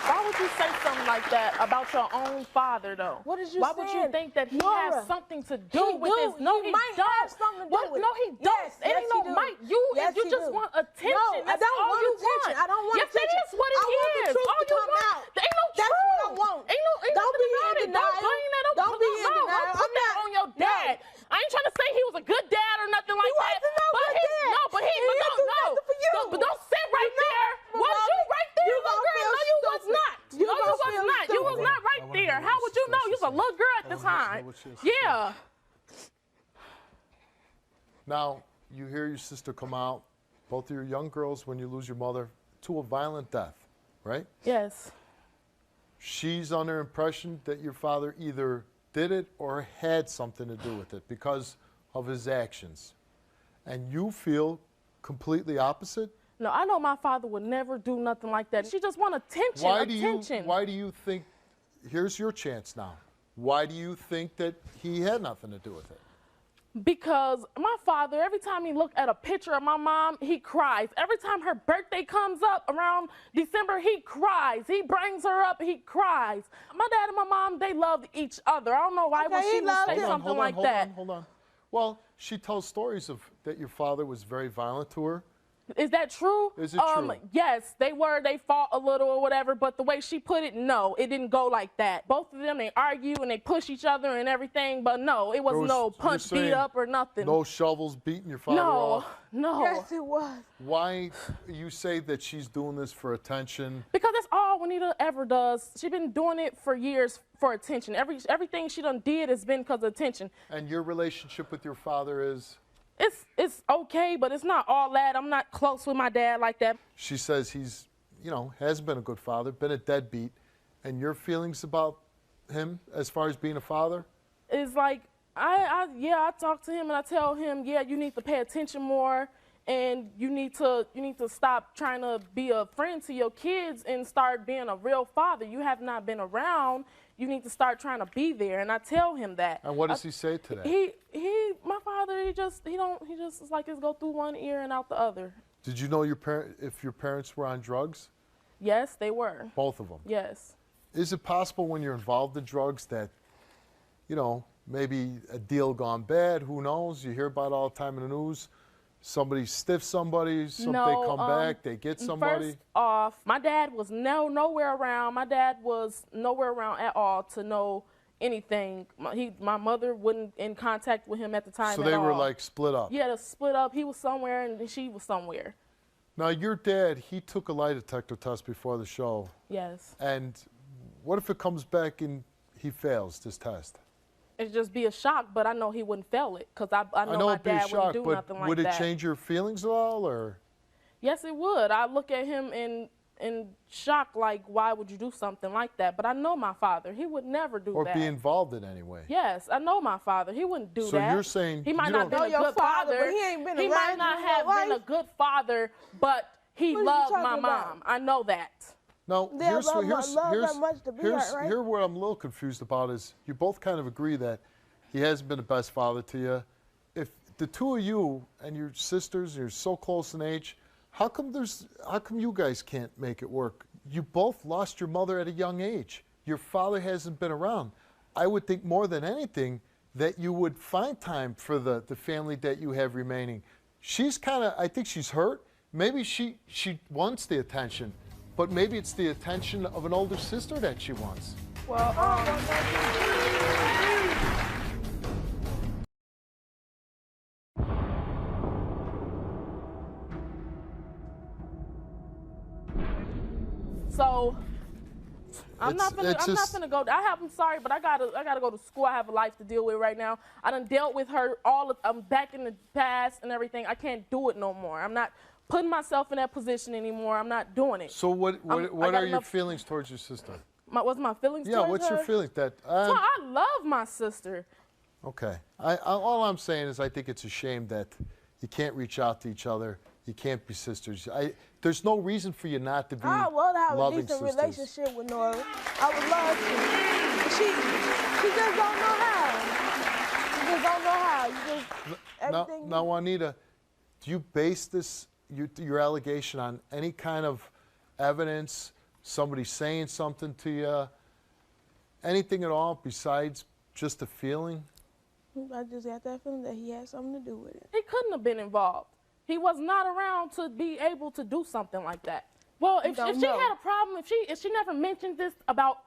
Why would you say something like that about your own father, though? What is you Why would you saying? think that he Nora, has something to do with this? He No, he might don't. have something to do with No, it. he don't. Yes, and yes, you know, he do. Mike, you Yes, you he just do. want attention. No, That's I don't all want you attention. want. I don't want yes, attention. Yes, it is what it I want the is. truth All to you come want. out. There ain't no That's truth. what I want. Ain't Don't nothing be about in it. denial. Don't bring that up. Don't be in no, denial. Don't put I'm that not- on your dad. I ain't trying to say he was a good dad or nothing like that. wasn't no but good he, dad. No, but he, He but didn't don't, do no. nothing for you. But don't sit right there. Was you right there, You little gonna girl? feel No, you was stupid. not. You No, you gonna was feel not. You was stupid. not right there. How would you know? You was a little girl at the time. Yeah. Now, you hear your sister come out, both of your young girls, when you lose your mother, to a violent death, right? Yes. She's under impression that your father either did it or had something to do with it because of his actions. And you feel completely opposite? No, I know my father would never do nothing like that. She just want attention. Why do you think, here's your chance now. Why do you think that he had nothing to do with it? Because my father, every time he looked at a picture of my mom, he cries. Every time her birthday comes up around December, he cries. He brings her up, he cries. My dad and my mom, they loved each other. I don't know why would she would say something like that. Hold on. Well, she tells stories of that your father was very violent to her. Is that true? Is it true? Yes, they fought a little or whatever, but the way she put it, no, it didn't go like that. Both of them, they argue and they push each other and everything, but no, it was no punch, beat up or nothing. No shovels beating your father off? No. Yes, it was. Why you say that she's doing this for attention? Because that's all Juanita ever does. She's been doing it for years for attention. Everything she done did has been because of attention. And your relationship with your father is? It's okay, but it's not all that. I'm not close with my dad like that. She says he's, hasn't been a good father, been a deadbeat. And your feelings about him as far as being a father? It's like, I talk to him and I tell him, yeah, you need to pay attention more and you need to stop trying to be a friend to your kids and start being a real father. You have not been around. You need to start trying to be there. And I tell him that. And what does he say to that? My father, he just it's like it's go through one ear and out the other. Did you know if your parents were on drugs? Yes, they were. Both of them? Yes. Is it possible when you're involved in drugs that, maybe a deal gone bad, who knows? You hear about it all the time in the news. Somebody stiffs somebody, they come back, they get somebody. First off, my dad was nowhere around. My dad was nowhere around at all to know anything. My mother wasn't in contact with him at the time. So they were like split up? Yeah, they split up. He was somewhere and she was somewhere. Now your dad, he took a lie detector test before the show. Yes. And what if it comes back and he fails this test? It'd just be a shock, but I know he wouldn't fail it because I know my dad wouldn't do nothing like that. Would it change your feelings at all, or? Yes, it would. I look at him in shock, like, why would you do something like that? But I know my father. He would never do that. Or be involved in any way. Yes, I know my father. He wouldn't do that. So you're saying he might not be a good father. But he ain't been he might not have been a good father, but he loved my mom. I know that. Now, here's where I'm a little confused about is you both kind of agree that he hasn't been the best father to you. If the two of you and your sisters, you're so close in age, how come you guys can't make it work? You both lost your mother at a young age. Your father hasn't been around. I would think more than anything that you would find time for the family that you have remaining. She's I think she's hurt. Maybe she wants the attention. But maybe it's the attention of an older sister that she wants. Well, so I'm not gonna go. I'm sorry, but I gotta go to school. I have a life to deal with right now. I done dealt with her I'm back in the past and everything. I can't do it no more. I'm not putting myself in that position anymore. I'm not doing it. So what are your feelings towards your sister? What's my feelings towards her? Yeah, what's your feelings? I love my sister. Okay. All I'm saying is I think it's a shame that you can't reach out to each other. You can't be sisters. There's no reason for you not to be loving sisters. I would have a decent relationship with Nora. I would love to. She just don't know how. She just don't know how. Now, Juanita, do you base your allegation on any kind of evidence, somebody saying something to you, anything at all besides just a feeling? I just got that feeling that he had something to do with it. He couldn't have been involved. He was not around to be able to do something like that. Well, if she had a problem, if she never mentioned this about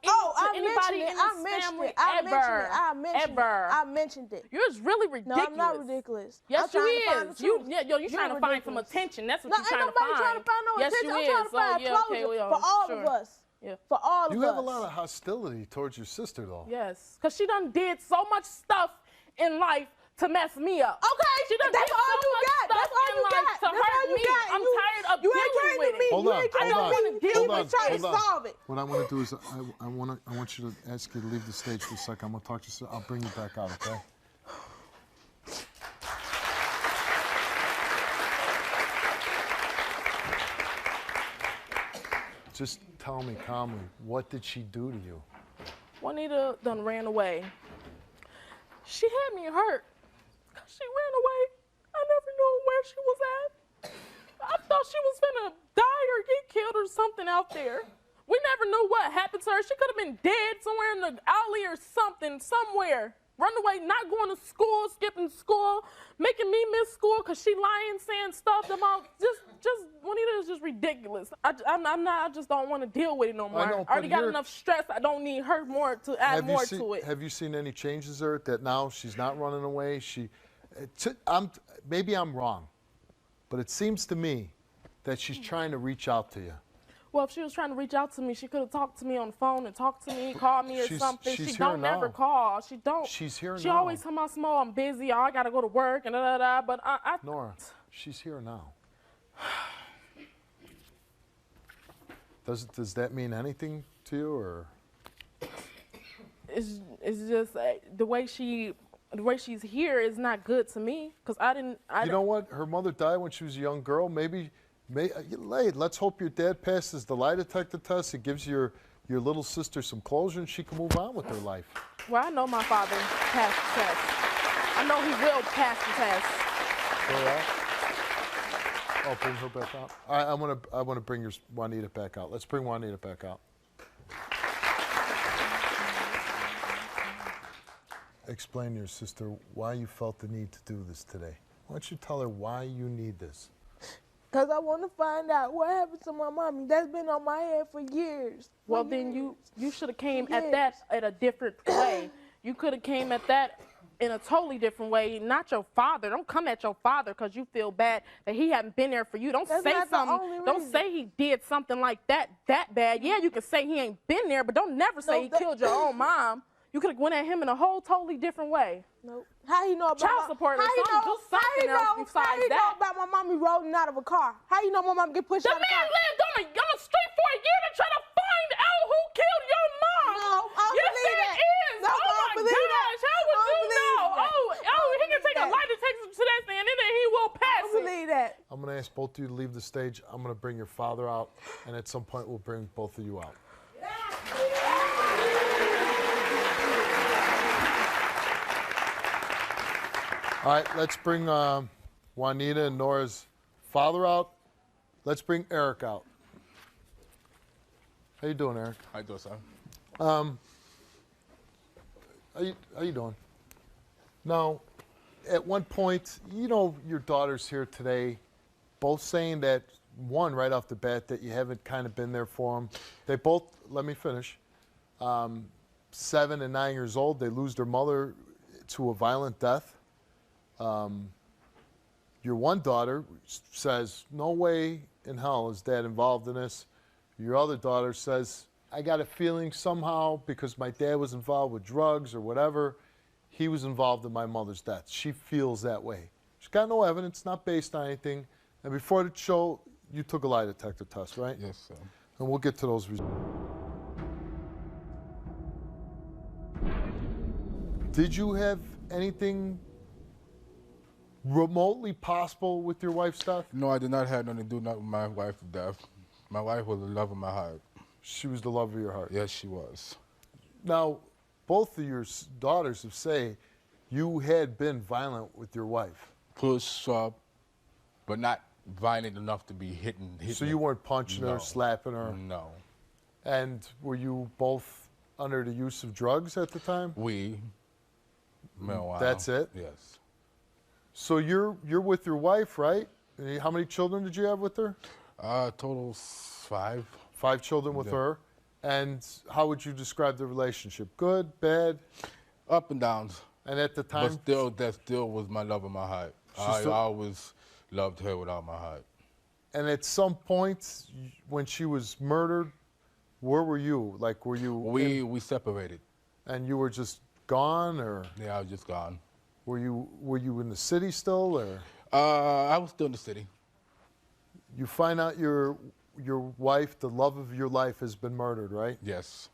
anybody in this family ever. I mentioned it. You're just really ridiculous. No, I'm not ridiculous. Yes, you is. You're trying to find some attention. That's what you're trying to find. I'm trying to find no attention. I'm trying to find closure for all of us. Yeah. For all of us. You have a lot of hostility towards your sister, though. Yes, because she done did so much stuff in life to mess me up. Okay, she done that's all you got. That's all you got. To hurt me. I'm tired of dealing with it. Hold on. I don't want to deal with trying to solve it. What I want to do is I want you to ask you to leave the stage for a second. I'm going to talk to you. I'll bring you back out, okay? Just tell me calmly, what did she do to you? Juanita done ran away. She had me hurt She ran away. I never knew where she was at. I thought she was finna die or get killed or something out there. We never knew what happened to her. She could have been dead somewhere in the alley or something, somewhere. Run away, not going to school, skipping school, making me miss school because she lying, saying stuff about just Juanita is just ridiculous. I just don't want to deal with it no more. I know, I already but got enough stress. I don't need her more to add more to it. Have you seen any changes there that now she's not running away? Maybe I'm wrong, but it seems to me that she's trying to reach out to you. Well, if she was trying to reach out to me, she could have talked to me on the phone and talked to me, called me or something. She's She here don't now. never call. She don't. She's here She now. always tell me, "Small, I'm busy. I gotta go to work and da da da." But I Nora, she's here now. Does that mean anything to you, or? it's just the way she's here is not good to me because You know what? Her mother died when she was a young girl. Let's hope your dad passes the lie detector test. It gives your little sister some closure and she can move on with her life. Well, I know my father passed the test. I know he will pass the test. I'll bring her back out. I want to bring your Juanita back out. Let's bring Juanita back out. Explain to your sister why you felt the need to do this today. Why don't you tell her why you need this? Because I want to find out what happened to my mommy. That's been on my head for years. Well, then you should have came at that at a different way. You could have came at that in a totally different way. Not your father. Don't come at your father because you feel bad that he hadn't been there for you. Don't say something. Don't say he did something like that bad. Yeah, you can say he ain't been there, but don't never say he killed your own mom. You could have went at him in a whole totally different way. Nope. How you know about child support or something? Do something else besides how you that. know about my mommy rolling out of a car? How you know my mom get pushed out of a car? The man lived on a street for a year to try to find out who killed your mom. No, I don't yes, believe that. it is. No, oh I don't my believe gosh, that. how would I don't you believe know? that. He can take a lie detector to that thing, and then he will I pass don't it. believe that. I'm going to ask both of you to leave the stage. I'm going to bring your father out, and at some point we'll bring both of you out. All right, let's bring Juanita and Nora's father out. Let's bring Eric out. How you doing, Eric? How you doing, son? How you doing? Now, at one point, you know your daughter's here today, both saying that, one, right off the bat, that you haven't kind of been there for them. They both, let me finish, 7 and 9 years old, they lose their mother to a violent death. Your one daughter says, no way in hell is dad involved in this. Your other daughter says, I got a feeling somehow because my dad was involved with drugs or whatever, he was involved in my mother's death. She feels that way. She's got no evidence, not based on anything. And before the show, you took a lie detector test, right? Yes, sir. And we'll get to those results. Did you have anything remotely possible with your wife's death? No, I did not have nothing to do with my wife's death. My wife was the love of my heart. She was the love of your heart. Yes, she was. Now, both of your daughters have said you had been violent with your wife. Push up, but not violent enough to be hitting. So you weren't punching No. her, slapping her? No. And were you both under the use of drugs at the time? Marijuana. That's it? Yes. So you're with your wife, right? And how many children did you have with her? Total 5. 5 children with Yeah. her. And how would you describe the relationship? Good, bad? Up and downs. And at the time? But still, that still was my love of my heart. I still- always loved her with all my heart. And at some point, when she was murdered, where were you? Like, were you We separated. and you were just gone, or Yeah, I was just gone. were you in the city still, or I was still in the city. you find out your wife, the love of your life, has been murdered, right? Yes.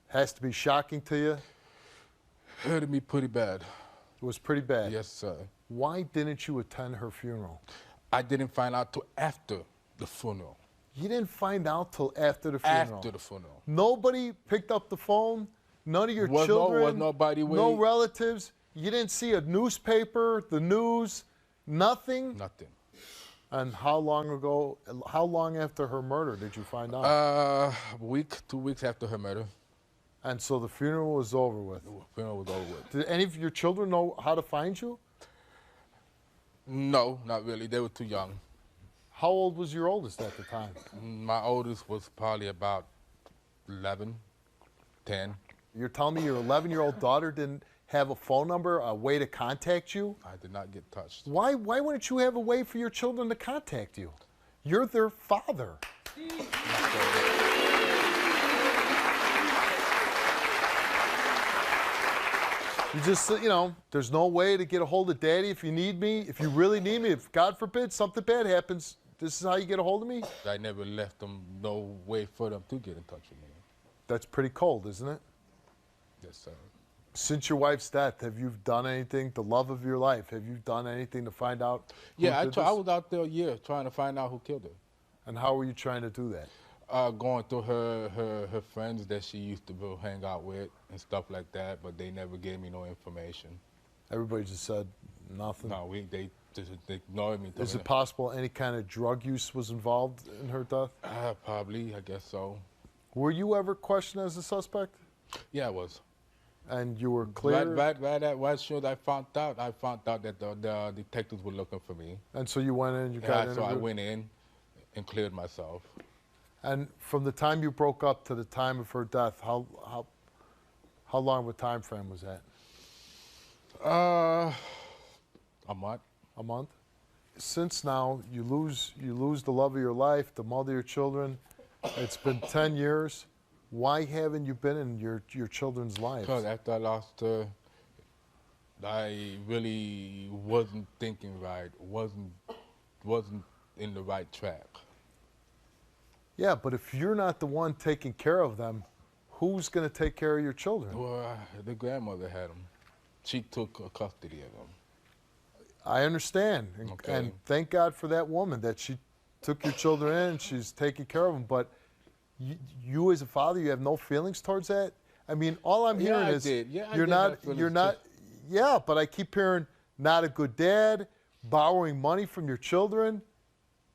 Has to be shocking to you. Hurted me pretty bad. It was pretty bad. Yes, sir. Why didn't you attend her funeral? I didn't find out till after the funeral. You didn't find out till after the funeral. After the funeral. Nobody picked up the phone. None of your Was children. nobody No waiting. relatives. You didn't see a newspaper, the news, nothing? Nothing. And how long ago, how long after her murder did you find out? A week, 2 weeks after her murder. And so the funeral was over with. The funeral was over with. Did any of your children know how to find you? No, not really. They were too young. How old was your oldest at the time? My oldest was probably about 11, 10. You're telling me your 11-year-old daughter didn't have a phone number, a way to contact you? I did not get touched. Why wouldn't you have a way for your children to contact you? You're their father. You just, you know, there's no way to get a hold of Daddy if you need me, if you really need me, if God forbid something bad happens, this is how you get a hold of me? I never left them no way for them to get in touch with me. That's pretty cold, isn't it? Yes, sir. Since your wife's death, have you done anything, the love of your life, have you done anything to find out who Yeah, did I this? was out there a year trying to find out who killed her. And how were you trying to do that? Going through her friends that she used to go hang out with and stuff like that, but they never gave me no information. Everybody just said nothing? No, they just ignored me. Is it possible any kind of drug use was involved in her death? Probably, I guess so. Were you ever questioned as a suspect? Yeah, I was. And you were clear? Right sure I found out that the detectives were looking for me. And so you went in and you got interviewed? So I went in and cleared myself. And from the time you broke up to the time of her death, how long of a time frame was that? A month. A month? Since now you lose the love of your life, the mother of your children, it's been 10 years. Why haven't you been in your children's lives? Because after I lost her, I really wasn't thinking right, wasn't in the right track. Yeah, but if you're not the one taking care of them, who's going to take care of your children? Well, the grandmother had them. She took custody of them. I understand. Okay. And thank God for that woman that she took your children in and she's taking care of them. But you as a father, you have no feelings towards that? I mean, all I'm hearing is you're not, yeah, but I keep hearing not a good dad, borrowing money from your children.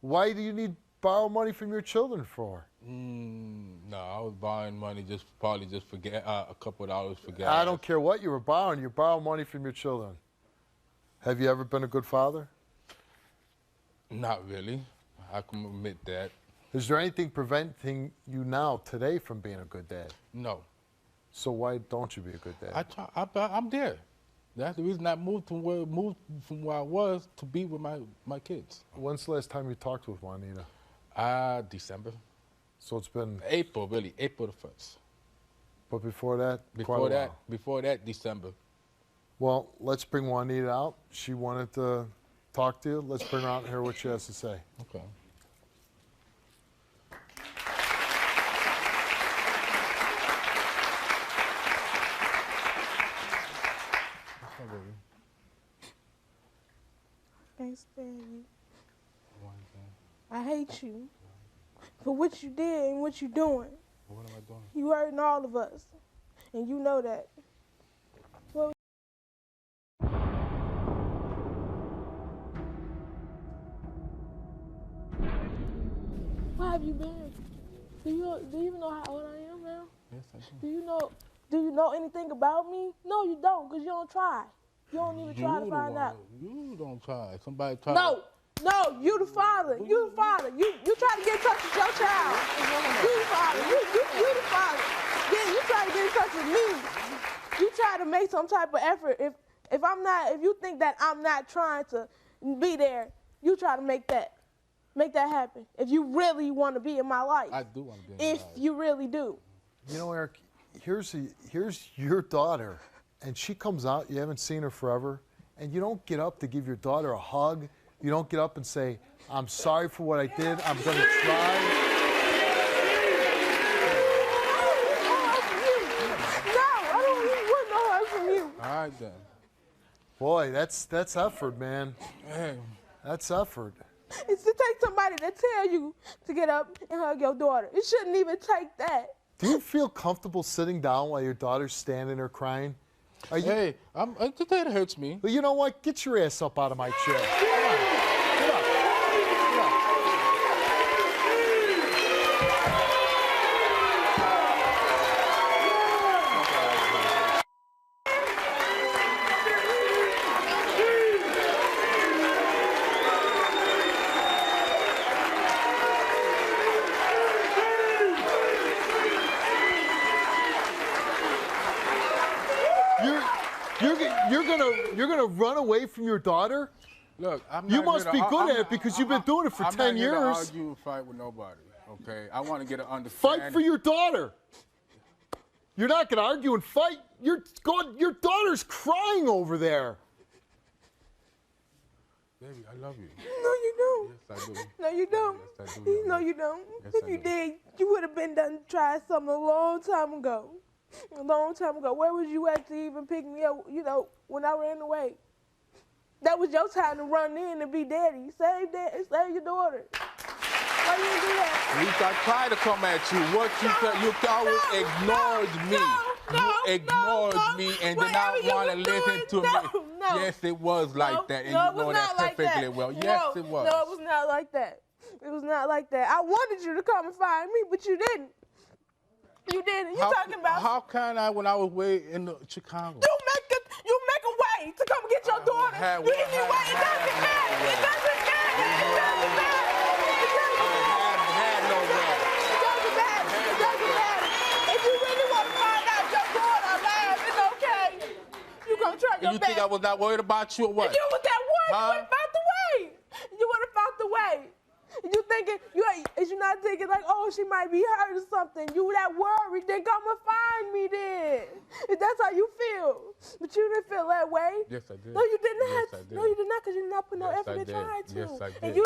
Why do you need borrow money from your children for? No, I was borrowing money probably just for a couple of dollars for gas. I don't care what you were borrowing. You borrow money from your children. Have you ever been a good father? Not really. I can admit that. Is there anything preventing you now, today, from being a good dad? No. So why don't you be a good dad? I'm there. That's the reason I moved from where I was to be with my kids. When's the last time you talked with Juanita? December. So it's been April, really, April the 1st. But before that, Before that, December. Well, let's bring Juanita out. She wanted to talk to you. Let's bring her out and hear what she has to say. Okay. Can't stand you. I hate you for what you did and what you're doing. What am I doing? You hurting all of us, and you know that. Well, where have you been? Do you even know how old I am now? Yes, I do. Do you know anything about me? No, you don't, because you don't try. You don't even try to find out. You don't try. Somebody try. No, you the father. You the father. You try to get in touch with your child. You the father. You the father. Yeah, you try to get in touch with me. You try to make some type of effort. If you think that I'm not trying to be there, you try to make that happen. If you really want to be in my life. I do want to be in your life. If you really do. You know, Eric, here's your daughter, and she comes out, you haven't seen her forever, and you don't get up to give your daughter a hug. You don't get up and say, I'm sorry for what I did, I'm going to try. No, I don't want no hug from you. All right, then. Boy, that's effort, man. Hey. That's effort. It's to take somebody to tell you to get up and hug your daughter. It shouldn't even take that. Do you feel comfortable sitting down while your daughter's standing there crying? Hey, that hurts me. Well, you know what? Get your ass up out of my chair. Come on. Get up. Get up. You're gonna run away from your daughter? Look, You must be good at it because you've been doing it for 10 years. I'm not here to argue and fight with nobody, okay? I want to get an understanding. Fight for your daughter. You're not gonna argue and fight. Your daughter's crying over there. Baby, I love you. No, you don't. Yes, I do. No, you don't. Yes, I do. No, you don't. Yes, If I you do. did, you would have been done tried something a long time ago. A long time ago. Where was you at to even pick me up, when I ran away? That was your time to run in and be daddy. Save your daughter. Why you didn't do that? At least I tried to come at you. You always ignored me. You ignored me and did not want to listen to me. No. Yes, it was like that, and no, you it was know that not like perfectly that. well. No, Yes, it was. No, it was not like that. It was not like that. I wanted you to come and find me, but you didn't. You didn't. You talking about? How can I when I was way in Chicago? You make a way to come get your daughter. You hit me way. It doesn't matter. It doesn't matter. It doesn't matter. Had no way. It doesn't matter. It doesn't matter. If you really want to find out your daughter alive, it's okay. You gonna try your You best. think I was not worried about you or what? If you was that worried, Huh? you would have found the way. You would have found the way. You thinking, is you not thinking like, oh, she might be hurt or something? You that worried, then come and find me then. If that's how you feel. But you didn't feel that way. Yes, I did. No, you did not. Yes, I did. No, you did not, because you did not put no Yes, effort I to did. try to. Yes, I did. And you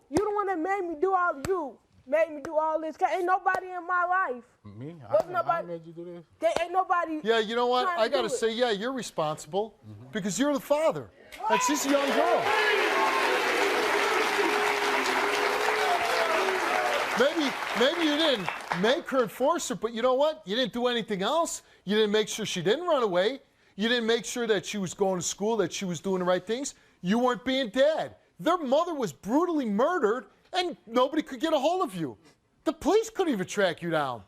the one that made me do all this. Cause ain't nobody in my life. Me? Nobody- I made you do this? There ain't nobody. Yeah, you know what? trying I to gotta do it. say, yeah, you're responsible because you're the father. And she's a young girl. Maybe you didn't make her and force her, but you know what? You didn't do anything else. You didn't make sure she didn't run away. You didn't make sure that she was going to school, that she was doing the right things. You weren't being dad. Their mother was brutally murdered, and nobody could get a hold of you. The police couldn't even track you down.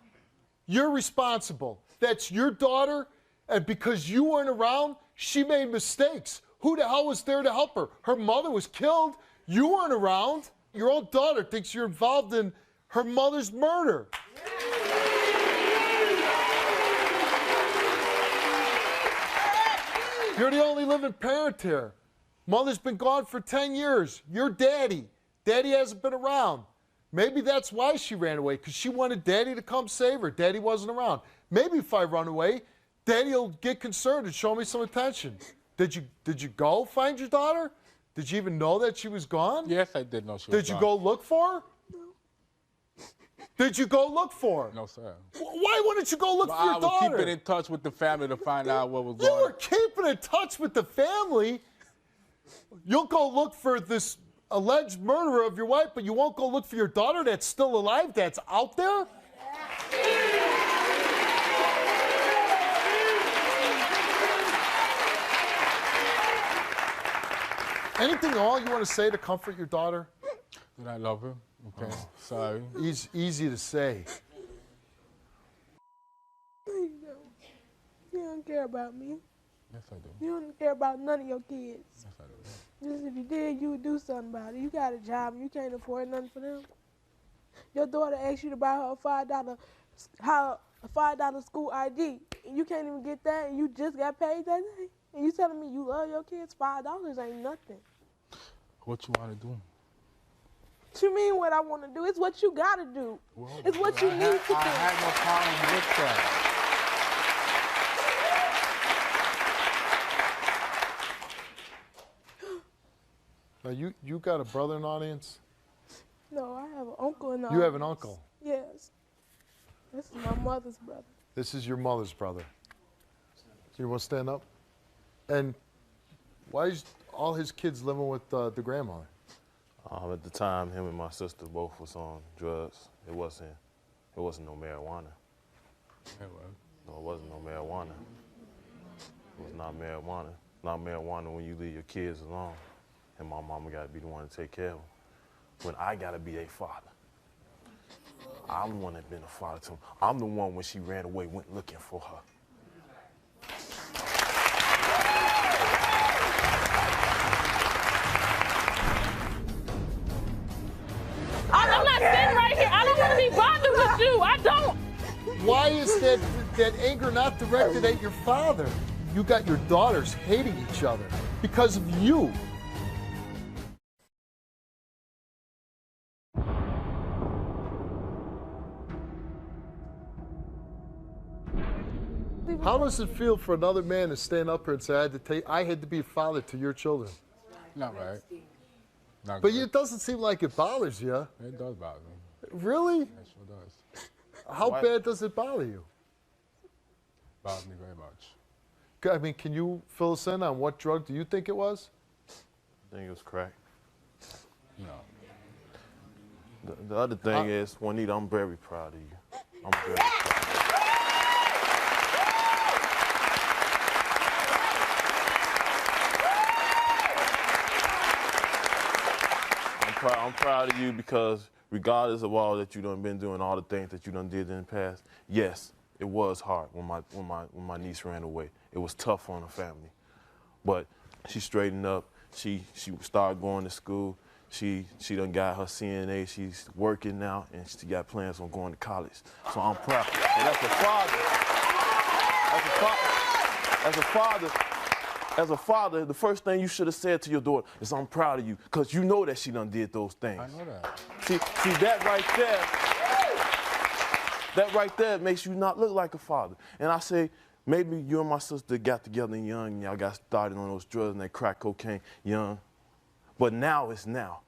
You're responsible. That's your daughter, and because you weren't around, she made mistakes. Who the hell was there to help her? Her mother was killed. You weren't around. Your own daughter thinks you're involved in her mother's murder. You're the only living parent here. Mother's been gone for 10 years. You're daddy. Daddy hasn't been around. Maybe that's why she ran away, because she wanted daddy to come save her. Daddy wasn't around. Maybe if I run away, daddy will get concerned and show me some attention. Did you go find your daughter? Did you even know that she was gone? Yes, I did know she was Did you gone. go look for her? Did you go look for her? No, sir. Why wouldn't you go look for I your was daughter? keeping in touch with the family to find out what was You going were on. keeping in touch with the family. You'll go look for this alleged murderer of your wife, but you won't go look for your daughter that's still alive, that's out there? Anything at all you want to say to comfort your daughter? Did I love her? Okay, sorry. Easy to say. You don't care about me. Yes, I do. You don't care about none of your kids. Yes, I do. Just if you did, you would do something about it. You got a job and you can't afford nothing for them. Your daughter asked you to buy her a $5 school ID, and you can't even get that, and you just got paid that day. And you telling me you love your kids? $5 ain't nothing. What you want to do? What you mean what I want to do? It's what you got to do. Well, It's what you need to do. I had no problem with that. Now, you got a brother in the audience? No, I have an uncle in the You have an audience. uncle. Yes. This is my mother's brother. This is your mother's brother. So you want to stand up? And why is all his kids living with the grandmother? At the time, him and my sister both was on drugs. It wasn't no marijuana. Yeah, well, No, it wasn't no marijuana. It was not marijuana. Not marijuana when you leave your kids alone. And my mama got to be the one to take care of them. When I got to be their father. I'm the one that been a father to them. I'm the one when she ran away, went looking for her. I'm not sitting right here. I don't want to be bothered with you. I don't. Why is that anger not directed at your father? You got your daughters hating each other because of you. How does it feel for another man to stand up here and say, I had to be a father to your children? Not right. Not But good. it doesn't seem like it bothers you. It does bother me. Really? It sure does. How bad does it bother you? Bothers me very much. I mean, can you fill us in on what drug do you think it was? I think it was crack. No. The other thing is, Juanita, I'm very proud of you. I'm very proud. I'm proud of you because regardless of all that you done been doing, all the things that you done did in the past, yes, it was hard when my niece ran away. It was tough on the family. But she straightened up. She started going to school. She done got her CNA. She's working now, and she got plans on going to college. So I'm proud. And as a father, the first thing you should have said to your daughter is, I'm proud of you, because you know that she done did those things. I know that. See that right there makes you not look like a father. And I say, maybe you and my sister got together young, and y'all got started on those drugs and that crack cocaine young. But now is now.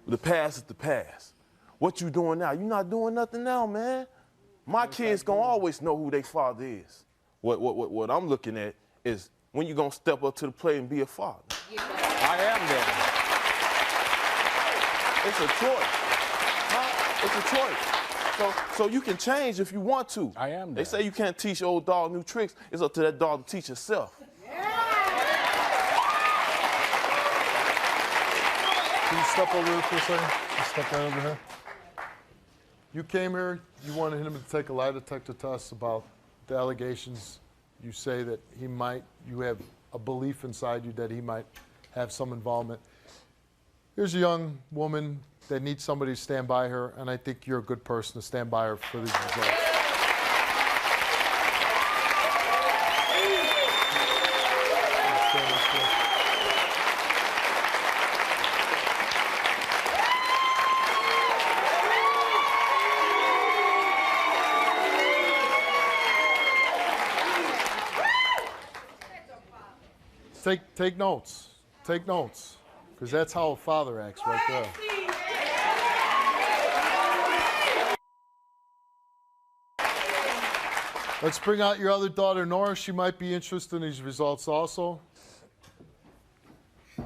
The past is the past. What you doing now? You not doing nothing now, man. My kids gonna always know who their father is. What I'm looking at is when you gonna step up to the plate and be a father. Yeah. I am there. It's a choice. Huh? It's a choice. So you can change if you want to. I am They there. say you can't teach old dog new tricks. It's up to that dog to teach itself. Can you step over here for a second? Just step right over here. You came here, you wanted him to take a lie detector test about the allegations. You say that you have a belief inside you that he might have some involvement. Here's a young woman that needs somebody to stand by her, and I think you're a good person to stand by her for these results. Take notes. Take notes. Because that's how a father acts right there. Let's bring out your other daughter, Nora. She might be interested in these results also. I'm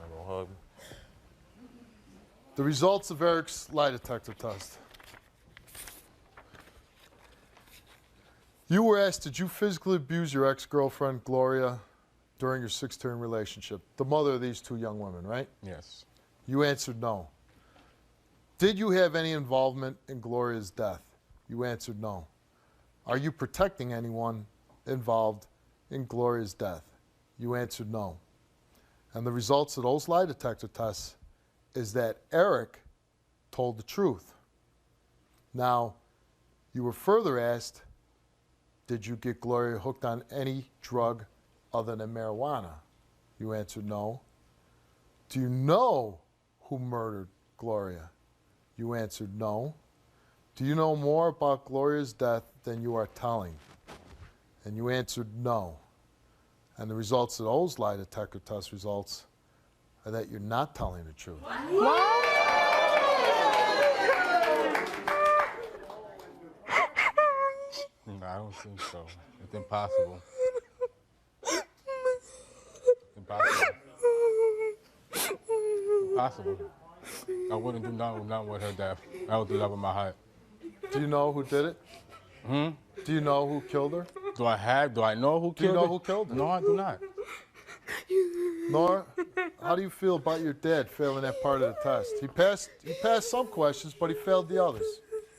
gonna hug him. The results of Eric's lie detector test. You were asked, did you physically abuse your ex-girlfriend, Gloria, during your 6-term relationship? The mother of these two young women, right? Yes. You answered no. Did you have any involvement in Gloria's death? You answered no. Are you protecting anyone involved in Gloria's death? You answered no. And the results of those lie detector tests is that Eric told the truth. Now, you were further asked, did you get Gloria hooked on any drug other than marijuana? You answered no. Do you know who murdered Gloria? You answered no. Do you know more about Gloria's death than you are telling? And you answered no. And the results of those lie detector test results are that you're not telling the truth. No, I don't think so. It's impossible. Impossible. Impossible. I wouldn't do nothing with her death. I would do that with my heart. Do you know who did it? Do you know who killed her? Do I know who killed her? Do you know who killed her? No, I do not. Nora, how do you feel about your dad failing that part of the test? He passed some questions, but he failed the others.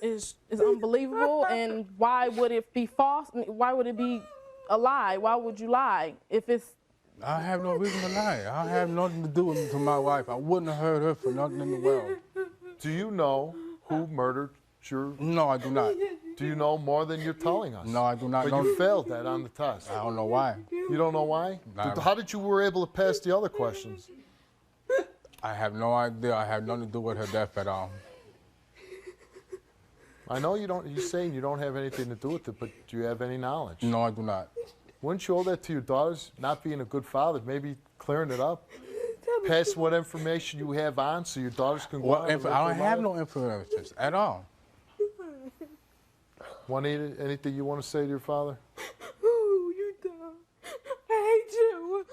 Is unbelievable, and why would it be false? Why would it be a lie? Why would you lie if it's? I have no reason to lie. I have nothing to do with my wife. I wouldn't have hurt her for nothing in the world. Do you know who murdered your? No, I do not. Do you know more than you're telling us? No, I do not But know. you failed that on the test. I don't know why. You don't know why? Nah. How did you were able to pass the other questions? I have no idea. I have nothing to do with her death at all. I know you don't. You're saying you don't have anything to do with it, but do you have any knowledge? No, I do not. Wouldn't you owe that to your daughters? Not being a good father, maybe clearing it up, pass what information you have on, so your daughters can go Well, on. and live I don't their have life? no information at all. Juanita, anything you want to say to your father? Ooh, you're dumb. I hate you.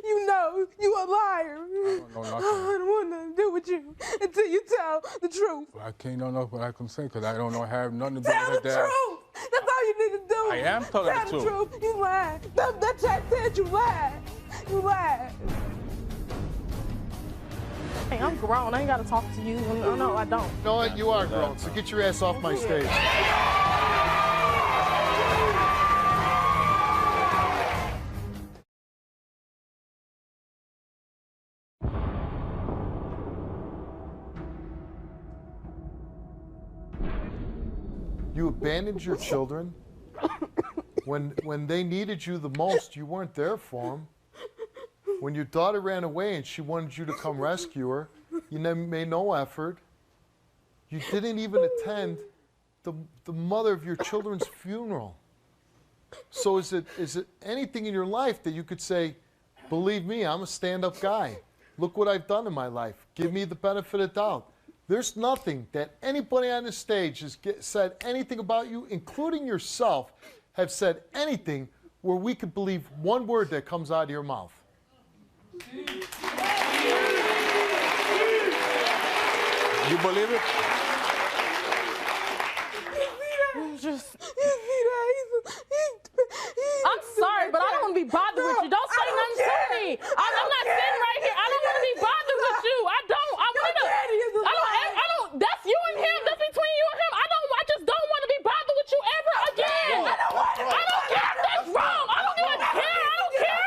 You know, you a liar. I don't know nothing. I don't want nothing to do with you until you tell the truth. I can't know what I can say because I don't know. Have nothing to do Tell with the her dad. truth. That's all you need to do. I am telling Tell the truth. You lied. That chat said you lied. You lied. Hey, I'm grown. I ain't got to talk to you. No, I don't. You know what? You are grown, so get your ass off my stage. You abandoned your children. When they needed you the most, you weren't there for them. When your daughter ran away and she wanted you to come rescue her, you made no effort. You didn't even attend the mother of your children's funeral. So is it anything in your life that you could say, believe me, I'm a stand-up guy. Look what I've done in my life. Give me the benefit of doubt. There's nothing that anybody on this stage has said anything about you, including yourself, have said anything where we could believe one word that comes out of your mouth. You believe it? I'm sorry, but I don't want to be bothered with you. Don't say nothing to me. I'm not sitting right here. I don't want to be bothered with you. I don't. I want to. I don't. That's you and him. That's between you and him. I just don't want to be bothered with you ever again. I don't care if that's wrong. I don't even care. I don't care.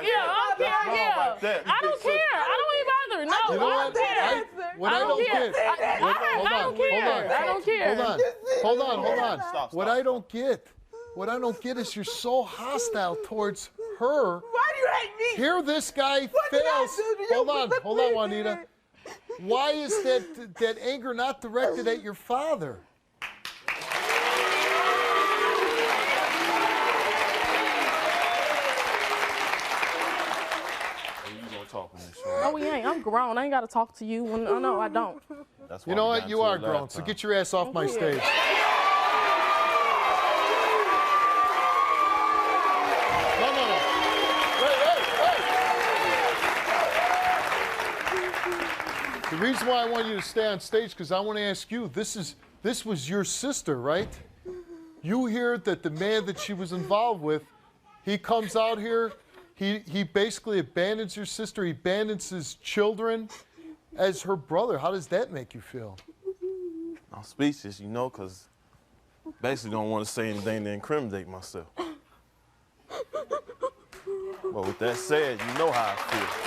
Yeah, I don't care. Yeah. I don't care. I don't want to be bothered. No, You know I what? don't care. What I don't get. I don't care. I don't care. Hold on. Stop. What I don't get is you're so hostile towards her. Why do you hate me? Here this guy did I fails. do to you? Hold on, Juanita. Why is that anger not directed at your father? No, we ain't. I'm grown. I ain't got to talk to you. No, I don't. You know what? You are grown, so get your ass off my stage. No. Hey. The reason why I want you to stay on stage because I want to ask you. This was your sister, right? You hear that the man that she was involved with, he comes out here. He basically abandons your sister. He abandons his children as her brother. How does that make you feel? I'm speechless, you know, because basically don't want to say anything to incriminate myself. But with that said, you know how I feel.